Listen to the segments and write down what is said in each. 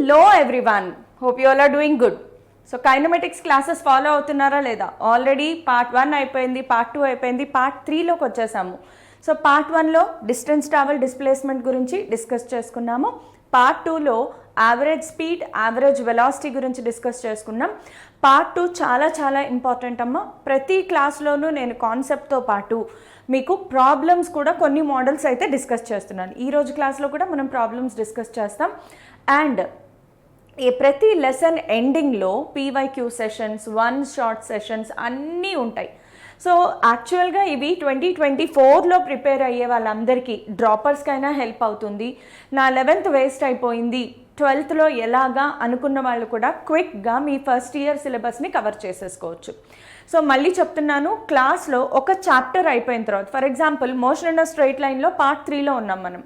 Hello everyone, hope you all are doing good. So kinematics classes follow అవుతున్నారా లేదా? Already part 1 అయిపోయింది, part 2 అయిపోయింది, part 3లోకి వచ్చేసాము. సో పార్ట్ 1లో డిస్టెన్స్ ట్రావెల్ డిస్ప్లేస్మెంట్ గురించి డిస్కస్ చేసుకున్నాము. పార్ట్ 2లో యావరేజ్ స్పీడ్, యావరేజ్ వెలాసిటీ గురించి డిస్కస్ చేసుకున్నాం. పార్ట్ 2 చాలా చాలా ఇంపార్టెంట్ అమ్మ. ప్రతి క్లాస్లోనూ నేను కాన్సెప్ట్తో పాటు మీకు ప్రాబ్లమ్స్ కూడా కొన్ని మోడల్స్ అయితే డిస్కస్ చేస్తున్నాను. ఈరోజు క్లాస్లో కూడా మనం ప్రాబ్లమ్స్ డిస్కస్ చేస్తాం. అండ్ ఈ ప్రతి లెసన్ ఎండింగ్లో PYQ sessions, one short sessions అన్నీ ఉంటాయి. సో యాక్చువల్గా ఇవి 2024లో ప్రిపేర్ అయ్యే వాళ్ళందరికీ డ్రాపర్స్కైనా హెల్ప్ అవుతుంది. నా 11th వేస్ట్ అయిపోయింది, 12thలో ఎలాగా అనుకున్న వాళ్ళు కూడా క్విక్గా మీ ఫస్ట్ ఇయర్ సిలబస్ని కవర్ చేసేసుకోవచ్చు. సో మళ్ళీ చెప్తున్నాను, క్లాస్లో ఒక చాప్టర్ అయిపోయిన తర్వాత, for example motion and straight లైన్లో పార్ట్ 3లో ఉన్నాం మనం,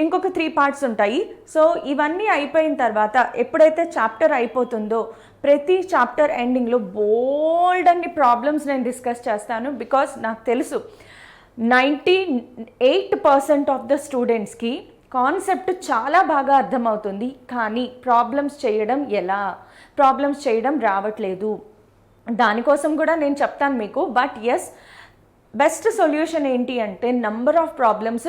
ఇంకొక 3 పార్ట్స్ ఉంటాయి. సో ఇవన్నీ అయిపోయిన తర్వాత ఎప్పుడైతే చాప్టర్ అయిపోతుందో ప్రతి చాప్టర్ ఎండింగ్లో బోల్డ్ అన్ని ప్రాబ్లమ్స్ నేను డిస్కస్ చేస్తాను. బికాస్ నాకు తెలుసు 98% ఆఫ్ ద స్టూడెంట్స్కి కాన్సెప్ట్ చాలా బాగా అర్థమవుతుంది, కానీ ప్రాబ్లమ్స్ చేయడం ఎలా, ప్రాబ్లమ్స్ చేయడం రావట్లేదు. దానికోసం కూడా నేను చెప్తాను మీకు. బట్ ఎస్, బెస్ట్ సొల్యూషన్ ఏంటి అంటే నంబర్ ఆఫ్ ప్రాబ్లమ్స్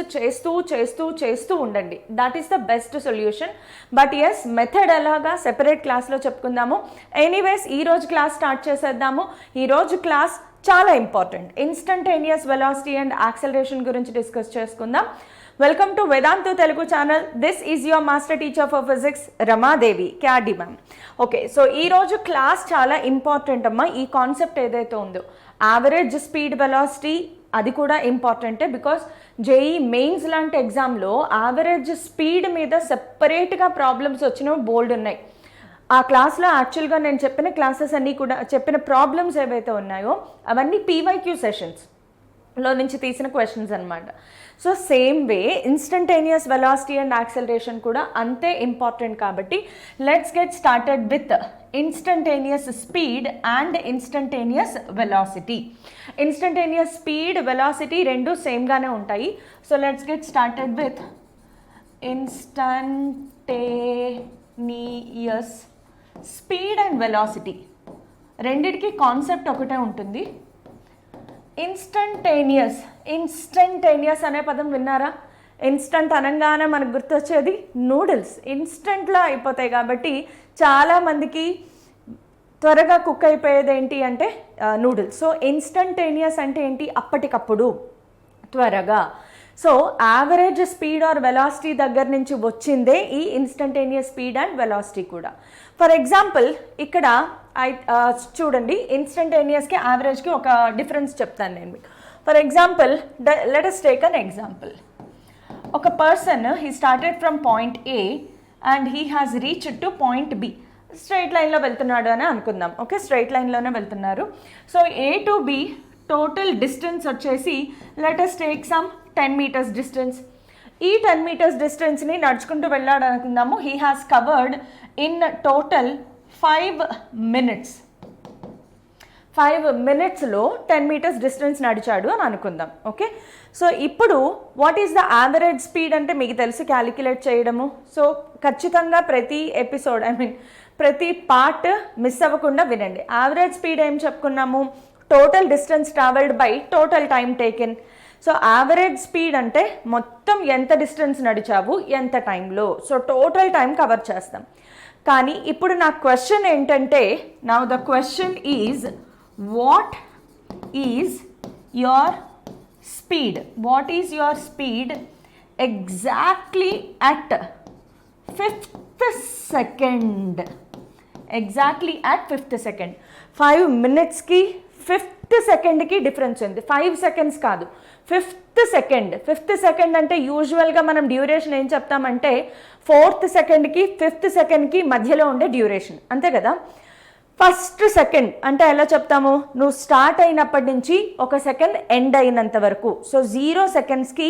చేస్తూ ఉండండి. That is the best solution. But yes, method ఎలాగా సెపరేట్ క్లాస్లో చెప్పుకుందాము. ఎనీవేస్ ఈరోజు క్లాస్ స్టార్ట్ చేసేద్దాము. ఈరోజు క్లాస్ చాలా important. Instantaneous velocity and acceleration గురించి డిస్కస్ చేసుకుందాం. Welcome to Vedantu Telugu channel. This is your master teacher for physics Ramadevi క్యాడి మ్యామ్. ఓకే, సో ఈరోజు క్లాస్ చాలా ఇంపార్టెంట్ అమ్మా. ఈ కాన్సెప్ట్ ఏదైతే ఉందో యావరేజ్ స్పీడ్ వెలాసిటీ, అది కూడా ఇంపార్టెంటే. బికాస్ జేఈ మెయిన్స్ లాంటి ఎగ్జామ్లో యావరేజ్ స్పీడ్ మీద సెపరేట్గా ప్రాబ్లమ్స్ వచ్చినవి బోల్డ్ ఉన్నాయి. ఆ క్లాస్లో యాక్చువల్గా నేను చెప్పిన క్లాసెస్ అన్నీ కూడా, చెప్పిన ప్రాబ్లమ్స్ ఏవైతే ఉన్నాయో అవన్నీ పీవైక్యూ సెషన్స్లో నుంచి తీసిన క్వశ్చన్స్ అనమాట. So same way instantaneous velocity and acceleration కూడా అంతే ఇంపార్టెంట్. కాబట్టి let's get started with instantaneous speed and instantaneous velocity. Instantaneous speed, velocity రెండు సేమ్గానే ఉంటాయి. So let's get started with instantaneous speed and velocity. రెండిటికి concept ఒకటే ఉంటుంది. Instantaneous అనే పదం విన్నారా? ఇన్స్టంట్ అనగానే మనకు గుర్తొచ్చేది నూడిల్స్. ఇన్స్టంట్లో అయిపోతాయి కాబట్టి చాలామందికి త్వరగా కుక్ అయిపోయేది ఏంటి అంటే నూడిల్స్. సో ఇన్స్టంటేనియస్ అంటే ఏంటి? అప్పటికప్పుడు, త్వరగా. So average speed or velocity దగ్గర నుంచి వచ్చిందే ఈ ఇన్స్టంటేనియస్ స్పీడ్ అండ్ వెలాసిటీ కూడా. ఫర్ ఎగ్జాంపుల్ ఇక్కడ చూడండి, ఇన్స్టంటేనియస్కి యావరేజ్కి ఒక డిఫరెన్స్ చెప్తాను నేను మీకు. For example, let us take an example. ఒక person, he started from point A and he has reached to point B. Straight లైన్లో వెళ్తున్నాడు అని అనుకుందాం. ఓకే, స్ట్రైట్ లైన్లోనే వెళ్తున్నారు. So A to B total distance వచ్చేసి let us take some 10 meters distance. ఈ 10 meters డిస్టెన్స్ని నడుచుకుంటూ వెళ్ళాడు అనుకుందాము. He has covered in total 5 minutes. 5 minutesలో 10 meters distance నడిచాడు అని అనుకుందాం. ఓకే, సో ఇప్పుడు what is the average speed అంటే మీకు తెలుసు క్యాలిక్యులేట్ చేయడము. సో ఖచ్చితంగా ప్రతి ఎపిసోడ్, ప్రతి పార్ట్ మిస్ అవ్వకుండా వినండి. యావరేజ్ స్పీడ్ ఏం చెప్పుకున్నాము? Total distance travelled by total time taken. So average speed అంటే మొత్తం ఎంత డిస్టెన్స్ నడిచావు, ఎంత టైంలో. సో టోటల్ టైం కవర్ చేస్తాం. కానీ ఇప్పుడు నా క్వశ్చన్ ఏంటంటే, now the question is what is your speed? What is your speed exactly at 5th second? Exactly at 5th second. 5 minutesకి 5th secondకి డిఫరెన్స్ ఉంది. 5 seconds కాదు, 5th second. 5th second అంటే యూజువల్గా మనం డ్యూరేషన్ ఏం చెప్తామంటే 4th secondకి 5th secondకి మధ్యలో ఉండే డ్యూరేషన్, అంతే కదా. 1st second అంటే ఎలా చెప్తాము? నువ్వు స్టార్ట్ అయినప్పటి నుంచి 1 second ఎండ్ అయినంత వరకు. సో 0 secondsకి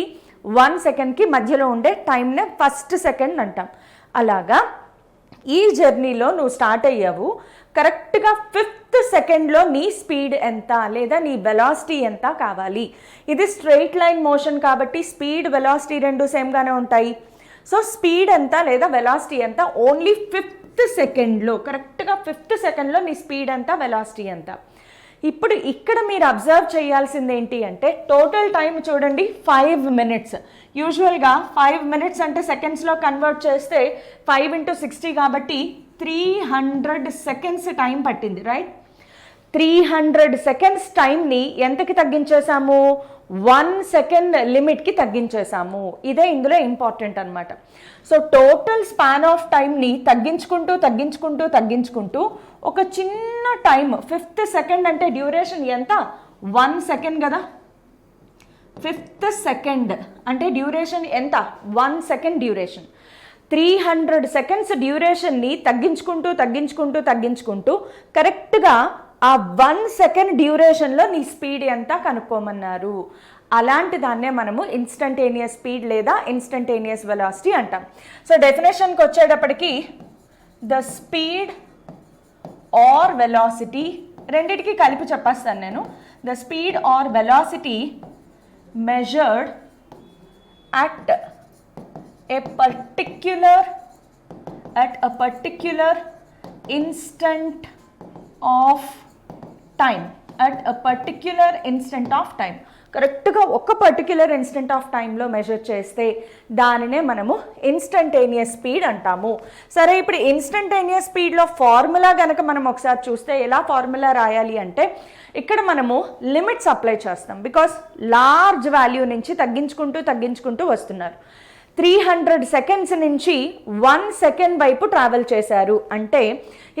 1 secondకి మధ్యలో ఉండే టైంనే 1st second అంటాం. అలాగా ఈ జర్నీలో నువ్వు స్టార్ట్ అయ్యావు, కరెక్ట్గా 5th secondలో నీ స్పీడ్ ఎంత లేదా నీ వెలాసిటీ ఎంత కావాలి. ఇది స్ట్రైట్ లైన్ మోషన్ కాబట్టి స్పీడ్, వెలాసిటీ రెండు సేమ్గానే ఉంటాయి. సో స్పీడ్ ఎంత లేదా వెలాసిటీ ఎంత ఓన్లీ 5th 5th సెకండ్లో, కరెక్ట్గా 5th సెకండ్లో నీ స్పీడ్ ఎంత, వెలాసిటీ ఎంత. ఇప్పుడు ఇక్కడ మీరు అబ్జర్వ్ చేయాల్సింది ఏంటి అంటే టోటల్ టైం చూడండి 5 minutes. యూజువల్గా 5 minutes అంటే సెకండ్స్లో కన్వర్ట్ చేస్తే 5 × 60 కాబట్టి 300 seconds టైం పట్టింది, రైట్. 300 seconds టైంని ఎంతకి తగ్గించేసాము, 1 second లిమిట్కి తగ్గించేసాము. ఇదే ఇందులో ఇంపార్టెంట్ అనమాట. సో టోటల్ స్పాన్ ఆఫ్ టైంని తగ్గించుకుంటూ ఒక చిన్న టైం 5th సెకండ్ అంటే డ్యూరేషన్ ఎంత, 1 second కదా. 5th సెకండ్ అంటే డ్యూరేషన్ ఎంత, 1 second డ్యూరేషన్. 300 seconds డ్యూరేషన్ని తగ్గించుకుంటూ కరెక్ట్గా ఆ 1 second డ్యూరేషన్లో నీ స్పీడ్ ఎంత కనుక్కోమన్నారు. అలాంటి దాన్నే మనము ఇన్స్టంటేనియస్ స్పీడ్ లేదా ఇన్స్టంటేనియస్ వెలాసిటీ అంటాం. సో డెఫినేషన్కి వచ్చేటప్పటికి ద స్పీడ్ ఆర్ వెలాసిటీ, రెండిటికి కలిపి చెప్పేస్తాను నేను. The speed or velocity measured at a particular instant of time, కరెక్ట్గా ఒక పర్టిక్యులర్ ఇన్స్టెంట్ ఆఫ్ టైంలో మెజర్ చేస్తే దానినే మనము ఇన్స్టంటేనియస్ స్పీడ్ అంటాము. సరే, ఇప్పుడు ఇన్స్టంటేనియస్ స్పీడ్లో ఫార్ములా కనుక మనం ఒకసారి చూస్తే ఎలా ఫార్ములా రాయాలి అంటే ఇక్కడ మనము లిమిట్స్ అప్లై చేస్తాం. బికాస్ లార్జ్ వాల్యూ నుంచి తగ్గించుకుంటూ వస్తున్నారు. 300 seconds నుంచి 1 second వైపు ట్రావెల్ చేశారు అంటే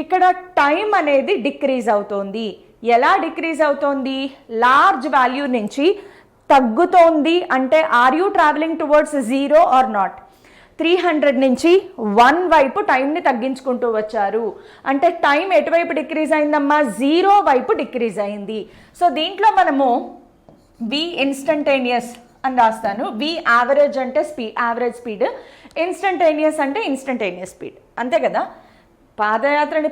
ఇక్కడ టైం అనేది డిక్రీజ్ అవుతోంది. ఎలా డిక్రీజ్ అవుతోంది, లార్జ్ వాల్యూ నుంచి తగ్గుతోంది అంటే are you travelling towards 0 or not. 300 నుంచి 1 వైపు టైంని తగ్గించుకుంటూ వచ్చారు అంటే టైం ఎటువైపు డిక్రీజ్ అయిందమ్మా, 0 వైపు డిక్రీజ్ అయింది. సో దీంట్లో మనము వి ఇన్స్టంటేనియస్ అని రాస్తాను. వి యావరేజ్ అంటే యావరేజ్ స్పీడ్, ఇన్స్టంటేనియస్ అంటే ఇన్స్టంటేనియస్ స్పీడ్, అంతే కదా. పాదయాత్రని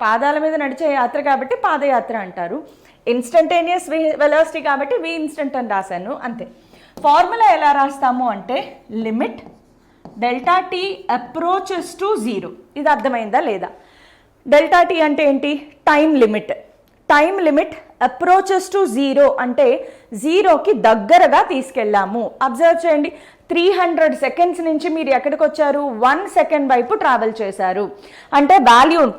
పాదాల మీద నడిచే యాత్ర కాబట్టి పాదయాత్ర అంటారు. ఇన్స్టంటేనియస్ వెలాసిటీ కాబట్టి వి ఇన్స్టంట్ అని రాశాను, అంతే. ఫార్ములా ఎలా రాస్తాము అంటే limit delta t approaches to 0. ఇది అర్థమైందా లేదా. డెల్టా టీ అంటే ఏంటి, టైం లిమిట్ అప్రోచెస్ టు 0 అంటే 0కి దగ్గరగా తీసుకెళ్ళాము. అబ్జర్వ్ చేయండి, 300 seconds నుంచి మీరు ఎక్కడికి వచ్చారు, 1 second వైపు ట్రావెల్ చేశారు అంటే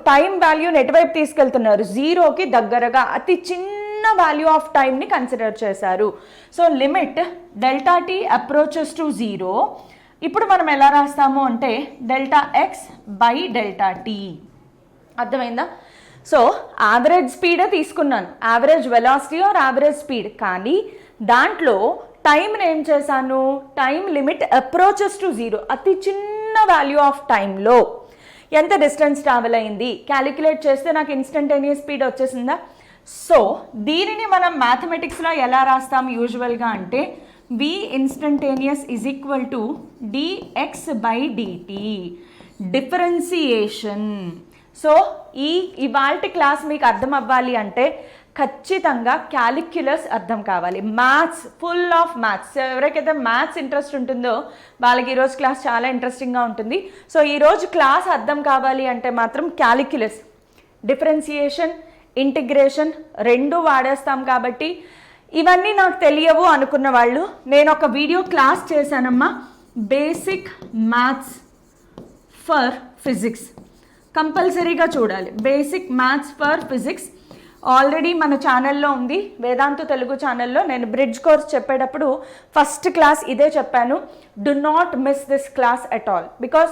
టైం వాల్యూని ఎటువైపు తీసుకెళ్తున్నారు, 0కి దగ్గరగా అతి చిన్న వాల్యూ ఆఫ్ టైంని కన్సిడర్ చేశారు. So limit delta t approaches to 0. ఇప్పుడు మనం ఎలా రాస్తాము అంటే delta x by delta t. అర్థమైందా. సో యావరేజ్ స్పీడే తీసుకున్నాను, average velocity or average speed, కానీ దాంట్లో టైంని ఏం చేశాను, టైం లిమిట్ అప్రోచెస్ టు 0, అతి చిన్న వాల్యూ ఆఫ్ టైంలో ఎంత డిస్టెన్స్ ట్రావెల్ అయింది క్యాలిక్యులేట్ చేస్తే నాకు ఇన్స్టంటేనియస్ స్పీడ్ వచ్చేసిందా. సో దీనిని మనం మ్యాథమెటిక్స్లో ఎలా రాస్తాం యూజువల్గా అంటే V instantaneous is equal to dx by dt, differentiation. So ఇవాల్టి క్లాస్ మీకు అర్థం అవ్వాలి అంటే ఖచ్చితంగా క్యాలిక్యులస్ అర్థం కావాలి, మ్యాథ్స్, ఫుల్ ఆఫ్ మ్యాథ్స్. ఎవరికైతే మ్యాథ్స్ ఇంట్రెస్ట్ ఉంటుందో వాళ్ళకి ఈరోజు క్లాస్ చాలా ఇంట్రెస్టింగ్గా ఉంటుంది. సో ఈరోజు క్లాస్ అర్థం కావాలి అంటే మాత్రం క్యాలిక్యులస్, డిఫరెన్సియేషన్, ఇంటిగ్రేషన్ రెండు వాడేస్తాం. కాబట్టి ఇవన్నీ నాకు తెలియవు అనుకున్న వాళ్ళు నేను ఒక వీడియో క్లాస్ చేశానమ్మా, బేసిక్ మ్యాథ్స్ ఫర్ ఫిజిక్స్, కంపల్సరీగా చూడాలి. Basic maths for physics already మన ఛానల్లో ఉంది, వేదాంతు తెలుగు ఛానల్లో. నేను బ్రిడ్జ్ కోర్స్ చెప్పేటప్పుడు ఫస్ట్ క్లాస్ ఇదే చెప్పాను, do not miss this class at all. Because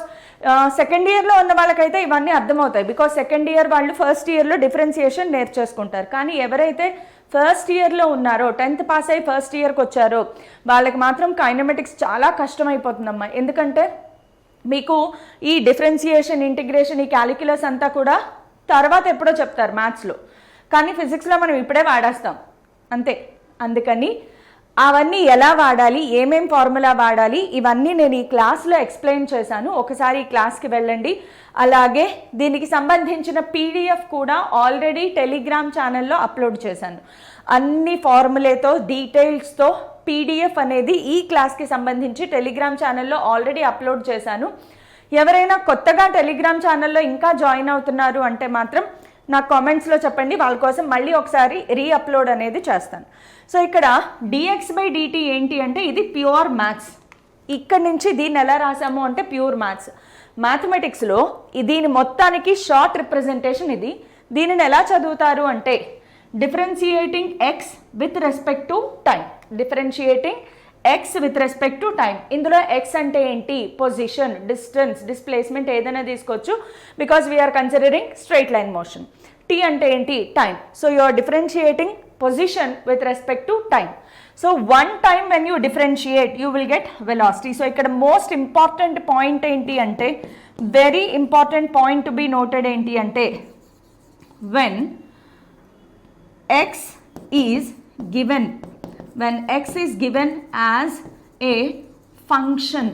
second ఇయర్లో ఉన్న వాళ్ళకైతే ఇవన్నీ అర్థమవుతాయి, బికాస్ సెకండ్ ఇయర్ వాళ్ళు ఫస్ట్ ఇయర్లో డిఫరెన్సియేషన్ నేర్చేసుకుంటారు. కానీ ఎవరైతే ఫస్ట్ ఇయర్లో ఉన్నారో, 10th పాస్ అయ్యి ఫస్ట్ ఇయర్కి వచ్చారో వాళ్ళకి మాత్రం కైనమెటిక్స్ చాలా కష్టమైపోతుందమ్మా. ఎందుకంటే మీకు ఈ డిఫరెన్సియేషన్, ఇంటిగ్రేషన్, ఈ క్యాలిక్యులస్ అంతా కూడా తర్వాత ఎప్పుడో చెప్తారు మ్యాథ్స్లో, కానీ ఫిజిక్స్లో మనం ఇప్పుడే వాడేస్తాం అంతే. అందుకని అవన్నీ ఎలా వాడాలి, ఏమేం ఫార్ములా వాడాలి, ఇవన్నీ నేను ఈ క్లాస్లో ఎక్స్ప్లెయిన్ చేశాను. ఒకసారి ఈ క్లాస్కి వెళ్ళండి. అలాగే దీనికి సంబంధించిన పీడిఎఫ్ కూడా ఆల్రెడీ టెలిగ్రామ్ ఛానల్లో అప్లోడ్ చేశాను. అన్ని ఫార్ములేతో, డీటెయిల్స్తో పీడిఎఫ్ అనేది ఈ క్లాస్కి సంబంధించి టెలిగ్రామ్ ఛానల్లో ఆల్రెడీ అప్లోడ్ చేశాను. ఎవరైనా కొత్తగా టెలిగ్రామ్ ఛానల్లో ఇంకా జాయిన్ అవుతున్నారు అంటే మాత్రం నాకు కామెంట్స్లో చెప్పండి, వాళ్ళ కోసం మళ్ళీ ఒకసారి రీఅప్లోడ్ అనేది చేస్తాను. సో ఇక్కడ dx/dt ఏంటి అంటే ఇది ప్యూర్ మ్యాథ్స్. ఇక్కడి నుంచి దీన్ని ఎలా రాసాము అంటే ప్యూర్ మ్యాథ్స్. మ్యాథమెటిక్స్లో దీని మొత్తానికి షార్ట్ రిప్రజెంటేషన్ ఇది. దీనిని ఎలా చదువుతారు అంటే differentiating x with respect to time. Differentiating x with respect to time. ఇందులో ఎక్స్ అంటే ఏంటి? పొజిషన్, డిస్టెన్స్, డిస్ప్లేస్మెంట్ ఏదైనా తీసుకోవచ్చు because we are considering straight line motion. T అంటే ఏంటి? Time. So you are differentiating position with respect to time. So one time when you differentiate you will get velocity. So ఇక్కడ most important point ఏంటి అంటే, very important point to be noted ఏంటి అంటే, when X is given, when x is given as a function,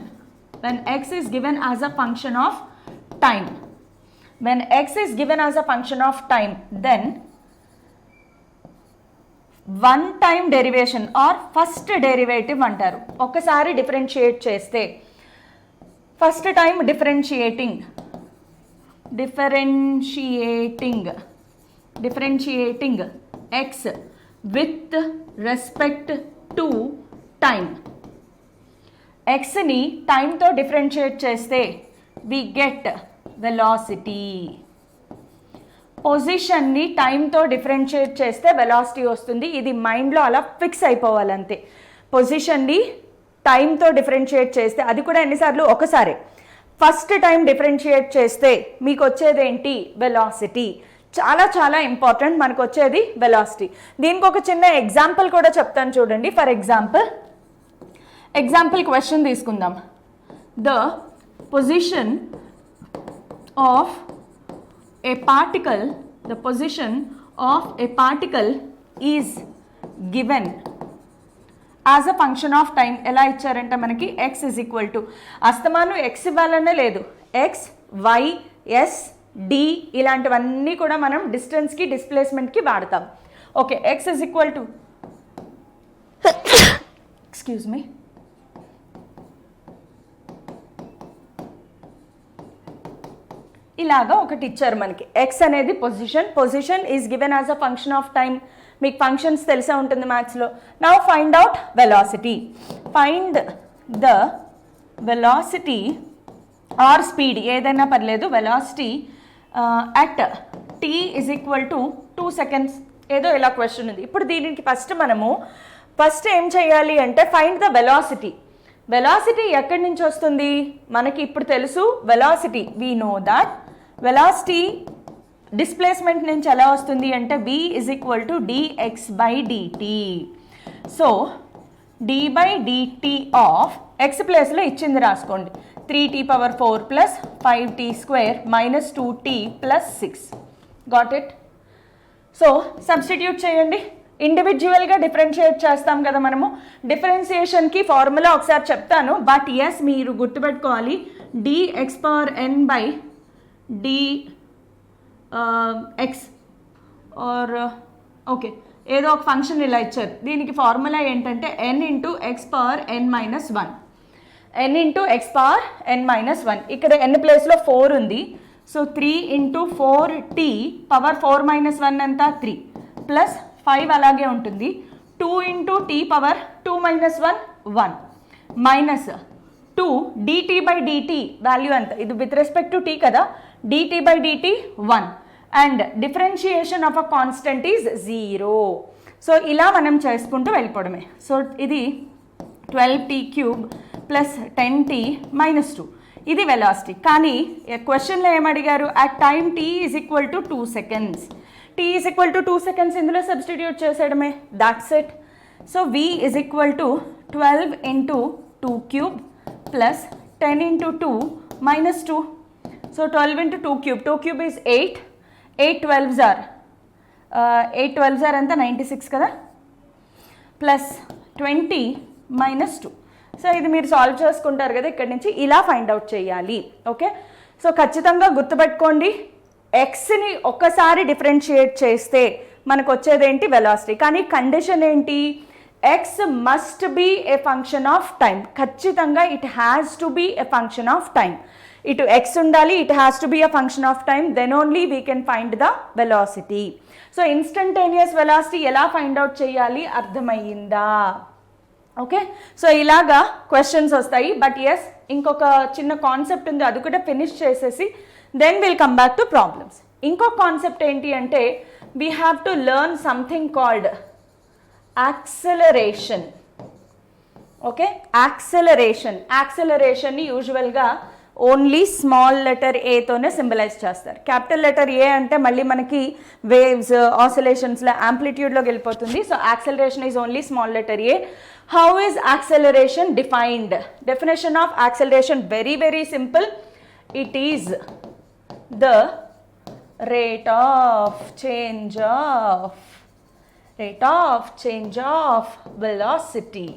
when x is given as a function of time, when x is given as a function of time, then one time derivation or first derivative అంటారు. ఒకసారి differentiate చేస్తే first time differentiating x with respect to time. xని టైంతో differentiate చేస్తే we get velocity. పొజిషన్ని టైంతో differentiate చేస్తే velocity వస్తుంది. ఇది మైండ్లో అలా ఫిక్స్ అయిపోవాలంతే. పొజిషన్ని టైంతో డిఫరెన్షియేట్ చేస్తే, అది కూడా ఎన్నిసార్లు? ఒకసారి. ఫస్ట్ టైం డిఫరెన్షియేట్ చేస్తే మీకు వచ్చేదేంటి? వెలాసిటీ. చాలా చాలా ఇంపార్టెంట్ మనకు వచ్చేది వెలాసిటీ. దీనికి ఒక చిన్న ఎగ్జాంపుల్ కూడా చెప్తాను చూడండి. ఫర్ ఎగ్జాంపుల్ క్వశ్చన్ తీసుకుందాం. The position of A particle is given as a function of time. ఎలా ఇచ్చారంటే మనకి x ఇజ్ ఈక్వల్ టు, అస్తమానం x ఇవ్వాలనే లేదు, x, y, s, d ఇలాంటివన్నీ కూడా మనం డిస్టెన్స్కి, డిస్ప్లేస్మెంట్కి వాడతాం. Okay, x is equal to excuse me, ఇలాగా ఒకటి ఇచ్చారు మనకి. x అనేది position is given as a function of time. మీకు ఫంక్షన్స్ తెలిసే ఉంటుంది మ్యాథ్స్లో. Now find out velocity. Find the velocity or speed, ఏదైనా పర్లేదు, velocity at t is equal to 2 seconds. ఏదో ఇలా క్వశ్చన్ ఉంది. ఇప్పుడు దీనికి ఫస్ట్ ఏం చేయాలి అంటే ఫైండ్ ద వెలాసిటీ. వెలాసిటీ ఎక్కడి నుంచి వస్తుంది మనకి ఇప్పుడు తెలుసు. Velocity we know that velocity displacement నుంచి ఎలా వస్తుంది అంటే v is equal to dx/dt. So d/dt of x ప్లేస్లో ఇచ్చింది రాసుకోండి. 3t⁴ plus 5t² minus 2t plus 6. Got it? So substitute చేయండి. ఇండివిజువల్గా డిఫరెన్షియేట్ చేస్తాం కదా మనము. డిఫరెన్షియేషన్కి ఫార్ములా ఒకసారి చెప్తాను, బట్ ఎస్ మీరు గుర్తుపెట్టుకోవాలి. dx/dx ఆర్ ఓకే, ఏదో ఒక ఫంక్షన్ ఇలా ఇచ్చారు. దీనికి ఫార్ములా ఏంటంటే n into x⁻n−1. n into x⁻n−1. ఇక్కడ n ప్లేస్లో 4 ఉంది. సో 3 ఇంటూ 4t⁻4−1 ఎంత? 3 ప్లస్ 5 అలాగే ఉంటుంది. 2 into t⁻2−1 1 minus 2 dt/dt value ఎంత? ఇది విత్ రెస్పెక్ట్ టు t కదా. dt/dt 1 and differentiation of a constant is 0. So ఇలా మనం చేసుకుంటూ వెళ్ళిపోవడమే. సో ఇది 12t³ ప్లస్ 10t−2. ఇది వెలాసిటీ. కానీ క్వశ్చన్లో ఏమడిగారు? At time t is equal to 2 seconds. t is equal to 2 seconds ఇందులో సబ్స్టిట్యూట్ చేసేయడమే. That's it. So v is equal to 12 into 2³ plus 10 into 2 minus 2. So 12 into 2³ is 8. 8 12s are ఎంత? 96 కదా. Plus 20 minus 2. So ఇది మీరు solve చేసుకుంటారు కదా. ఇక్కడి నుంచి ఇలా ఫైండ్ అవుట్ చేయాలి. ఓకే, సో ఖచ్చితంగా గుర్తుపెట్టుకోండి, ఎక్స్ని ఒక్కసారి డిఫరెన్షియేట్ చేస్తే మనకు వచ్చేదేంటి? వెలాసిటీ. కానీ కండిషన్ ఏంటి? X must be a function of time. ఖచ్చితంగా it has to be a function of time. ఇటు x ఉండాలి, it has to be a function of time, then only we can find the velocity. So instantaneous velocity ఎలా find out చేయాలి అర్థమయ్యిందా? Okay, so ఇలాగా questions వస్తాయి. But yes, ఇంకొక చిన్న concept ఉంది, అది కూడా ఫినిష్ చేసేసి then will come back to problems. ఇంకొక కాన్సెప్ట్ ఏంటి అంటే we have to learn something called acceleration. Okay, యాక్సెలరేషన్ని యూజువల్గా ఓన్లీ స్మాల్ లెటర్ ఏతోనే సింబలైజ్ చేస్తారు. క్యాపిటల్ లెటర్ ఏ అంటే మళ్ళీ మనకి వేవ్స్, ఆసిలేషన్స్లో యాంప్లిట్యూడ్లోకి వెళ్ళిపోతుంది. So acceleration is only small letter A. How is acceleration defined? Definition of acceleration very very simple. It is the rate of change of velocity.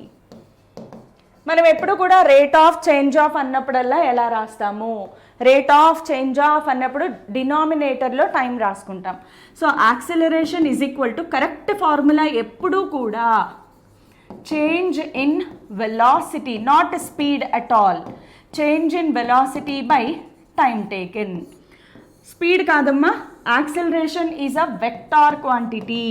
మనం ఎప్పుడు కూడా రేట్ ఆఫ్ చేంజ్ ఆఫ్ అన్నప్పుడల్లా ఎలా రాస్తాము? రేట్ ఆఫ్ చేంజ్ ఆఫ్ అన్నప్పుడు డినామినేటర్లో time రాసుకుంటాం. So acceleration is equal to, correct formula ఎప్పుడూ కూడా change in velocity, not speed at all. Change in velocity by time taken. Speed కాదమ్మా, acceleration is a vector quantity.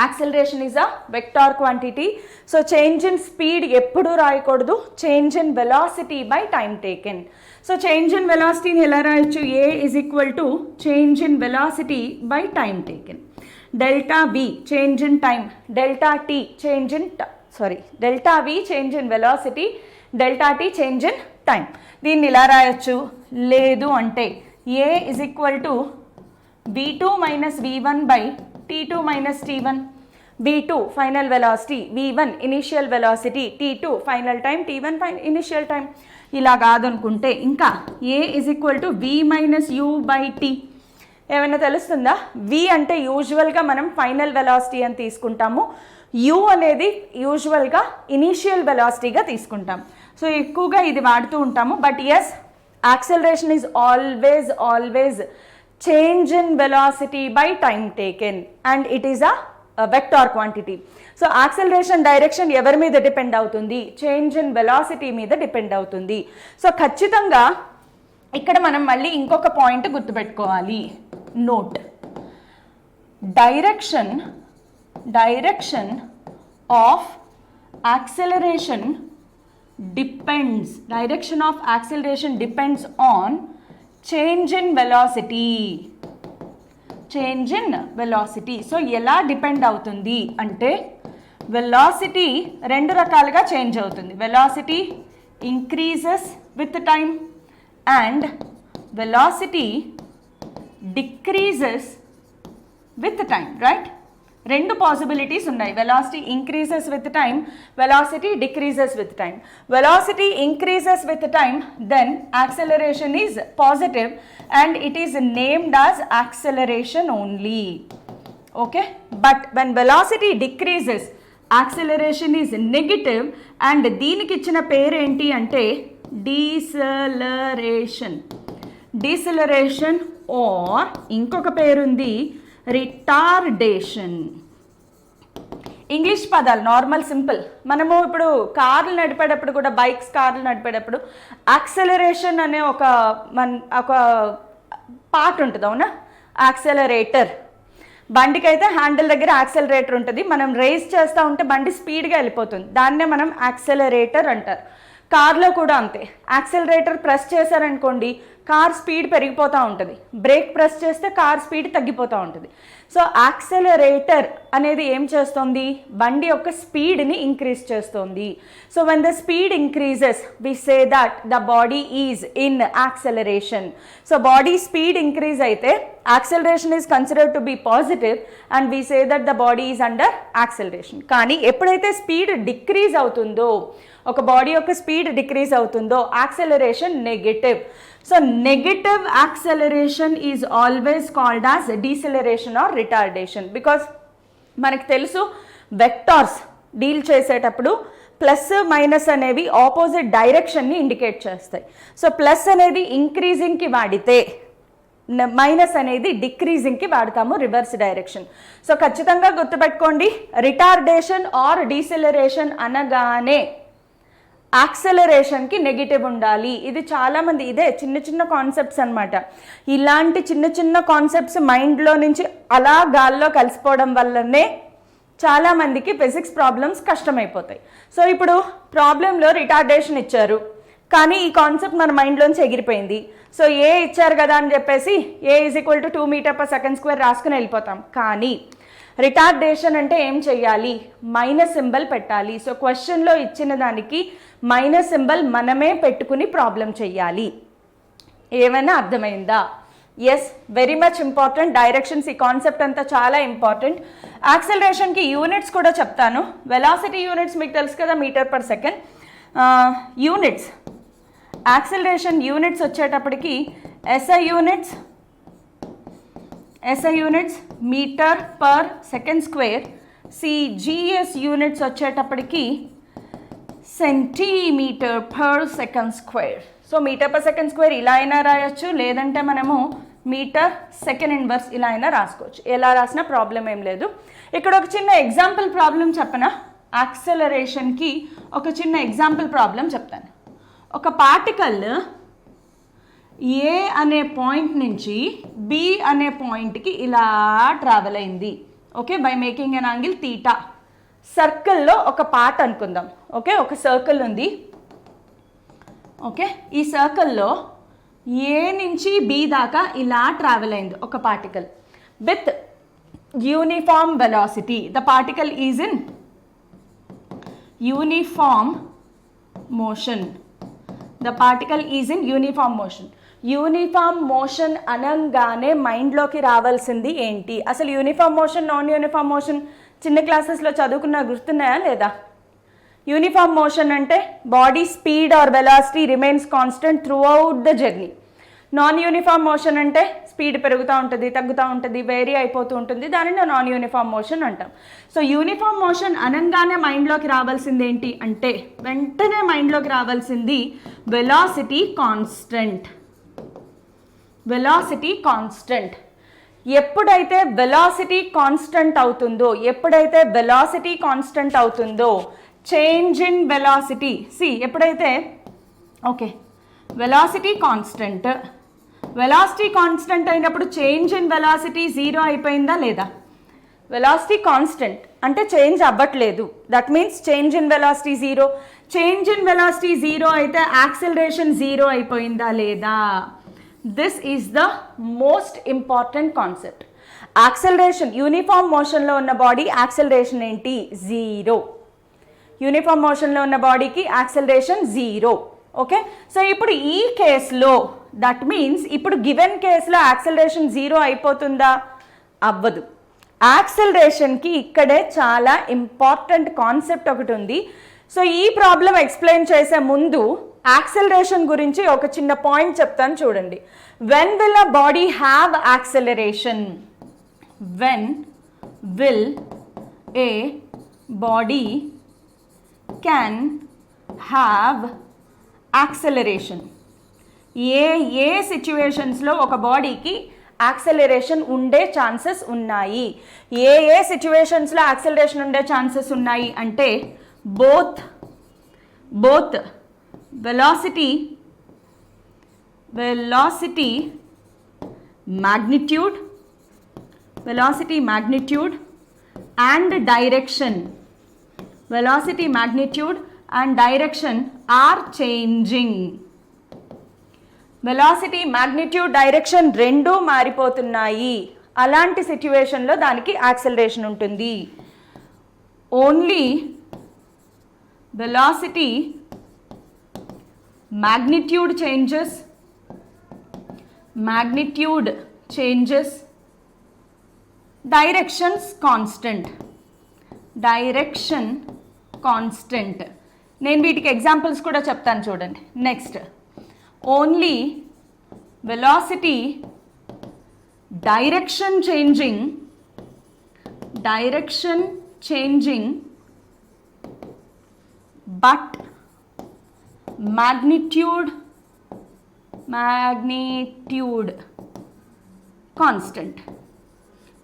Acceleration is a vector quantity. So change in speed ఎప్పుడు రాయకూడదు, change in velocity by time taken. So change in వెలాసిటీని ఎలా రాయొచ్చు? ఏ is equal to change in velocity by time taken. Delta V change in time, delta T change in delta V change in velocity, delta T change in time. దీన్ని ఇలా రాయొచ్చు. లేదు అంటే A is equal to v2 minus v1 by t2 minus t1. v2 final velocity, v1 initial velocity, t2 final time, t1 initial time. ఇలా కాదనుకుంటే ఇంకా A is equal to v minus u by t. ఏమైనా తెలుస్తుందా? v అంటే యూజువల్గా మనం final velocity అని తీసుకుంటాము, u అనేది యూజువల్గా ఇనిషియల్ వెలాసిటీగా తీసుకుంటాం. సో ఎక్కువగా ఇది వాడుతూ ఉంటాము. But yes, acceleration is always change in velocity by time taken and it is a vector quantity. So acceleration direction ఎవరి మీద డిపెండ్ అవుతుంది? చేంజ్ ఇన్ వెలాసిటీ మీద డిపెండ్ అవుతుంది. సో ఖచ్చితంగా ఇక్కడ మనం మళ్ళీ ఇంకొక పాయింట్ గుర్తుపెట్టుకోవాలి. Note, direction of acceleration direction of acceleration depends on change in velocity. So ఎలా డిపెండ్ అవుతుంది అంటే వెలాసిటీ రెండు రకాలుగా చేంజ్ అవుతుంది. Velocity increases with time and velocity decreases with time, right? రెండు పాసిబిలిటీస్ ఉన్నాయి. Velocity increases with time, velocity decreases with time. Velocity increases with time, then acceleration is positive and it is named as acceleration only. Okay, but when velocity decreases, acceleration is negative and దీనికి ఇచ్చిన పేరు ఏంటి అంటే deceleration or ఇంకొక పేరుంది retardation. English పదాలు normal simple. మనము ఇప్పుడు కార్లు నడిపేటప్పుడు కూడా, కార్లు నడిపేటప్పుడు యాక్సెలరేషన్ అనే ఒక పార్ట్ ఉంటుంది, అవునా? యాక్సెలరేటర్. బండికి అయితే హ్యాండిల్ దగ్గర యాక్సెలరేటర్ ఉంటుంది. మనం రేస్ చేస్తూ ఉంటే బండి స్పీడ్గా వెళ్ళిపోతుంది, దాన్నే మనం యాక్సెలరేటర్ అంటారు. కార్లో కూడా అంతే. యాక్సెలరేటర్ ప్రెస్ చేశారనుకోండి, కార్ స్పీడ్ పెరిగిపోతూ ఉంటుంది. బ్రేక్ ప్రెస్ చేస్తే కార్ స్పీడ్ తగ్గిపోతూ ఉంటుంది. సో యాక్సెలరేటర్ అనేది ఏం చేస్తుంది? బండి యొక్క స్పీడ్ని ఇంక్రీజ్ చేస్తుంది. So when the speed increases we say that the body is in acceleration. So body speed increase అయితే acceleration is considered to be positive and we say that the body is under acceleration. కానీ ఎప్పుడైతే speed decrease అవుతుందో, ఒక body యొక్క speed decrease అవుతుందో, acceleration negative. So negative acceleration is always called as deceleration or retardation. Because మనకు తెలుసు vectors deal చేసేటప్పుడు plus minus అనేవి ఆపోజిట్ డైరెక్షన్ని ఇండికేట్ చేస్తాయి. సో ప్లస్ అనేది ఇంక్రీజింగ్కి వాడితే, మైనస్ అనేది డిక్రీజింగ్కి వాడతాము, రివర్స్ డైరెక్షన్. సో ఖచ్చితంగా గుర్తుపెట్టుకోండి, రిటార్డేషన్ ఆర్ డీసెలరేషన్ అనగానే యాక్సెలరేషన్కి నెగిటివ్ ఉండాలి. ఇది చాలామంది ఇదే చిన్న చిన్న కాన్సెప్ట్స్ అనమాట. ఇలాంటి చిన్న చిన్న కాన్సెప్ట్స్ మైండ్లో నుంచి అలా గాల్లో కలిసిపోవడం వల్లనే చాలామందికి ఫిజిక్స్ ప్రాబ్లమ్స్ కష్టమైపోతాయి. సో ఇప్పుడు ప్రాబ్లంలో రిటార్డేషన్ ఇచ్చారు, కానీ ఈ కాన్సెప్ట్ మన మైండ్లోంచి ఎగిరిపోయింది. సో ఏ ఇచ్చారు కదా అని చెప్పేసి ఏ ఈజ్ ఈక్వల్ టు 2 m/s² రాసుకుని వెళ్ళిపోతాం. కానీ రిటార్డేషన్ అంటే ఏం చెయ్యాలి? మైనస్ సింబల్ పెట్టాలి. సో క్వశ్చన్లో ఇచ్చిన దానికి మైనస్ సింబల్ మనమే పెట్టుకుని ప్రాబ్లం చెయ్యాలి. ఏమైనా అర్థమైందా? Yes, very much important. Directions, ఈ కాన్సెప్ట్ అంతా చాలా ఇంపార్టెంట్. యాక్సెలరేషన్కి యూనిట్స్ కూడా చెప్తాను. వెలాసిటీ యూనిట్స్ మీకు తెలుసు కదా, m/s. యూనిట్స్, యాక్సెలరేషన్ యూనిట్స్ వచ్చేటప్పటికి SI units m/s². CGS units వచ్చేటప్పటికి cm/s². సో m/s² ఇలా అయినా రాయొచ్చు, లేదంటే మనము m/s ఇలా అయినా రాసుకోవచ్చు. ఎలా రాసినా ప్రాబ్లం ఏం లేదు. ఇక్కడ ఒక చిన్న ఎగ్జాంపుల్ ప్రాబ్లం చెప్పనా? యాక్సెలరేషన్కి ఒక చిన్న ఎగ్జాంపుల్ ప్రాబ్లం చెప్తాను. ఒక పార్టికల్ ఏ అనే పాయింట్ నుంచి బి అనే పాయింట్కి ఇలా ట్రావెల్ అయింది. Okay, by making an angle theta. సర్కిల్లో ఒక పార్ట్ అనుకుందాం. ఓకే, ఒక సర్కిల్ ఉంది. ఓకే, ఈ సర్కిల్లో ఏ నుంచి బి దాకా ఇలా ట్రావెల్ అయింది ఒక particle with uniform velocity. The particle is in uniform motion. The particle is in uniform motion. Uniform motion అనగానే మైండ్లోకి రావాల్సింది ఏంటి? అసలు uniform motion, non uniform motion చిన్న క్లాసెస్లో చదువుకున్న గుర్తున్నాయా లేదా? యూనిఫామ్ మోషన్ అంటే body speed or velocity remains constant throughout the journey. Non uniform motion అంటే స్పీడ్ పెరుగుతూ ఉంటుంది, తగ్గుతూ ఉంటుంది, వేరీ అయిపోతూ ఉంటుంది. దానిని నాన్ యూనిఫామ్ మోషన్ అంటాం. సో యూనిఫామ్ మోషన్ అనగానే మైండ్లోకి రావాల్సింది ఏంటి అంటే, వెంటనే మైండ్లోకి రావాల్సింది వెలాసిటీ కాన్స్టెంట్. Velocity constant. ఎప్పుడైతే వెలాసిటీ కాన్స్టెంట్ అవుతుందో, చేంజ్ ఇన్ వెలాసిటీ. ఎప్పుడైతే ఓకే వెలాసిటీ కాన్స్టెంట్ అయినప్పుడు చేంజ్ ఇన్ వెలాసిటీ 0 అయిపోయిందా లేదా? వెలాసిటీ కాన్స్టెంట్ అంటే చేంజ్ అవ్వట్లేదు. That means change in velocity 0. Change in velocity 0 అయితే యాక్సెలరేషన్ 0 అయిపోయిందా లేదా? This is the most important concept. Acceleration, uniform మోషన్లో ఉన్న బాడీ యాక్సెలరేషన్ ఏంటి? 0. యూనిఫామ్ మోషన్లో ఉన్న బాడీకి యాక్సెలరేషన్ 0. ఓకే, సో ఇప్పుడు ఈ కేసులో దట్ మీన్స్ ఇప్పుడు గివెన్ కేసులో యాక్సెలరేషన్ 0 అయిపోతుందా? అవ్వదు. యాక్సెలరేషన్కి ఇక్కడే చాలా ఇంపార్టెంట్ కాన్సెప్ట్ ఒకటి ఉంది. సో ఈ ప్రాబ్లం ఎక్స్ప్లెయిన్ చేసే ముందు యాక్సెలరేషన్ గురించి ఒక చిన్న పాయింట్ చెప్తాను చూడండి. When will a body have acceleration? When will a body can have acceleration? ఏ సిచ్యువేషన్స్లో ఒక బాడీకి యాక్సెలరేషన్ ఉండే ఛాన్సెస్ ఉన్నాయి? ఏ సిచ్యువేషన్స్లో యాక్సెలరేషన్ ఉండే ఛాన్సెస్ ఉన్నాయి అంటే both velocity magnitude and direction. Velocity magnitude and direction are changing. Velocity, magnitude, direction రెండూ మారిపోతున్నాయి. అలాంటి సిచ్యువేషన్లో దానికి యాక్సెలరేషన్ ఉంటుంది. Only velocity magnitude changes, directions constant. నేను వీటికి ఎగ్జాంపుల్స్ కూడా చెప్తాను చూడండి. Next, only velocity direction changing but magnitude constant.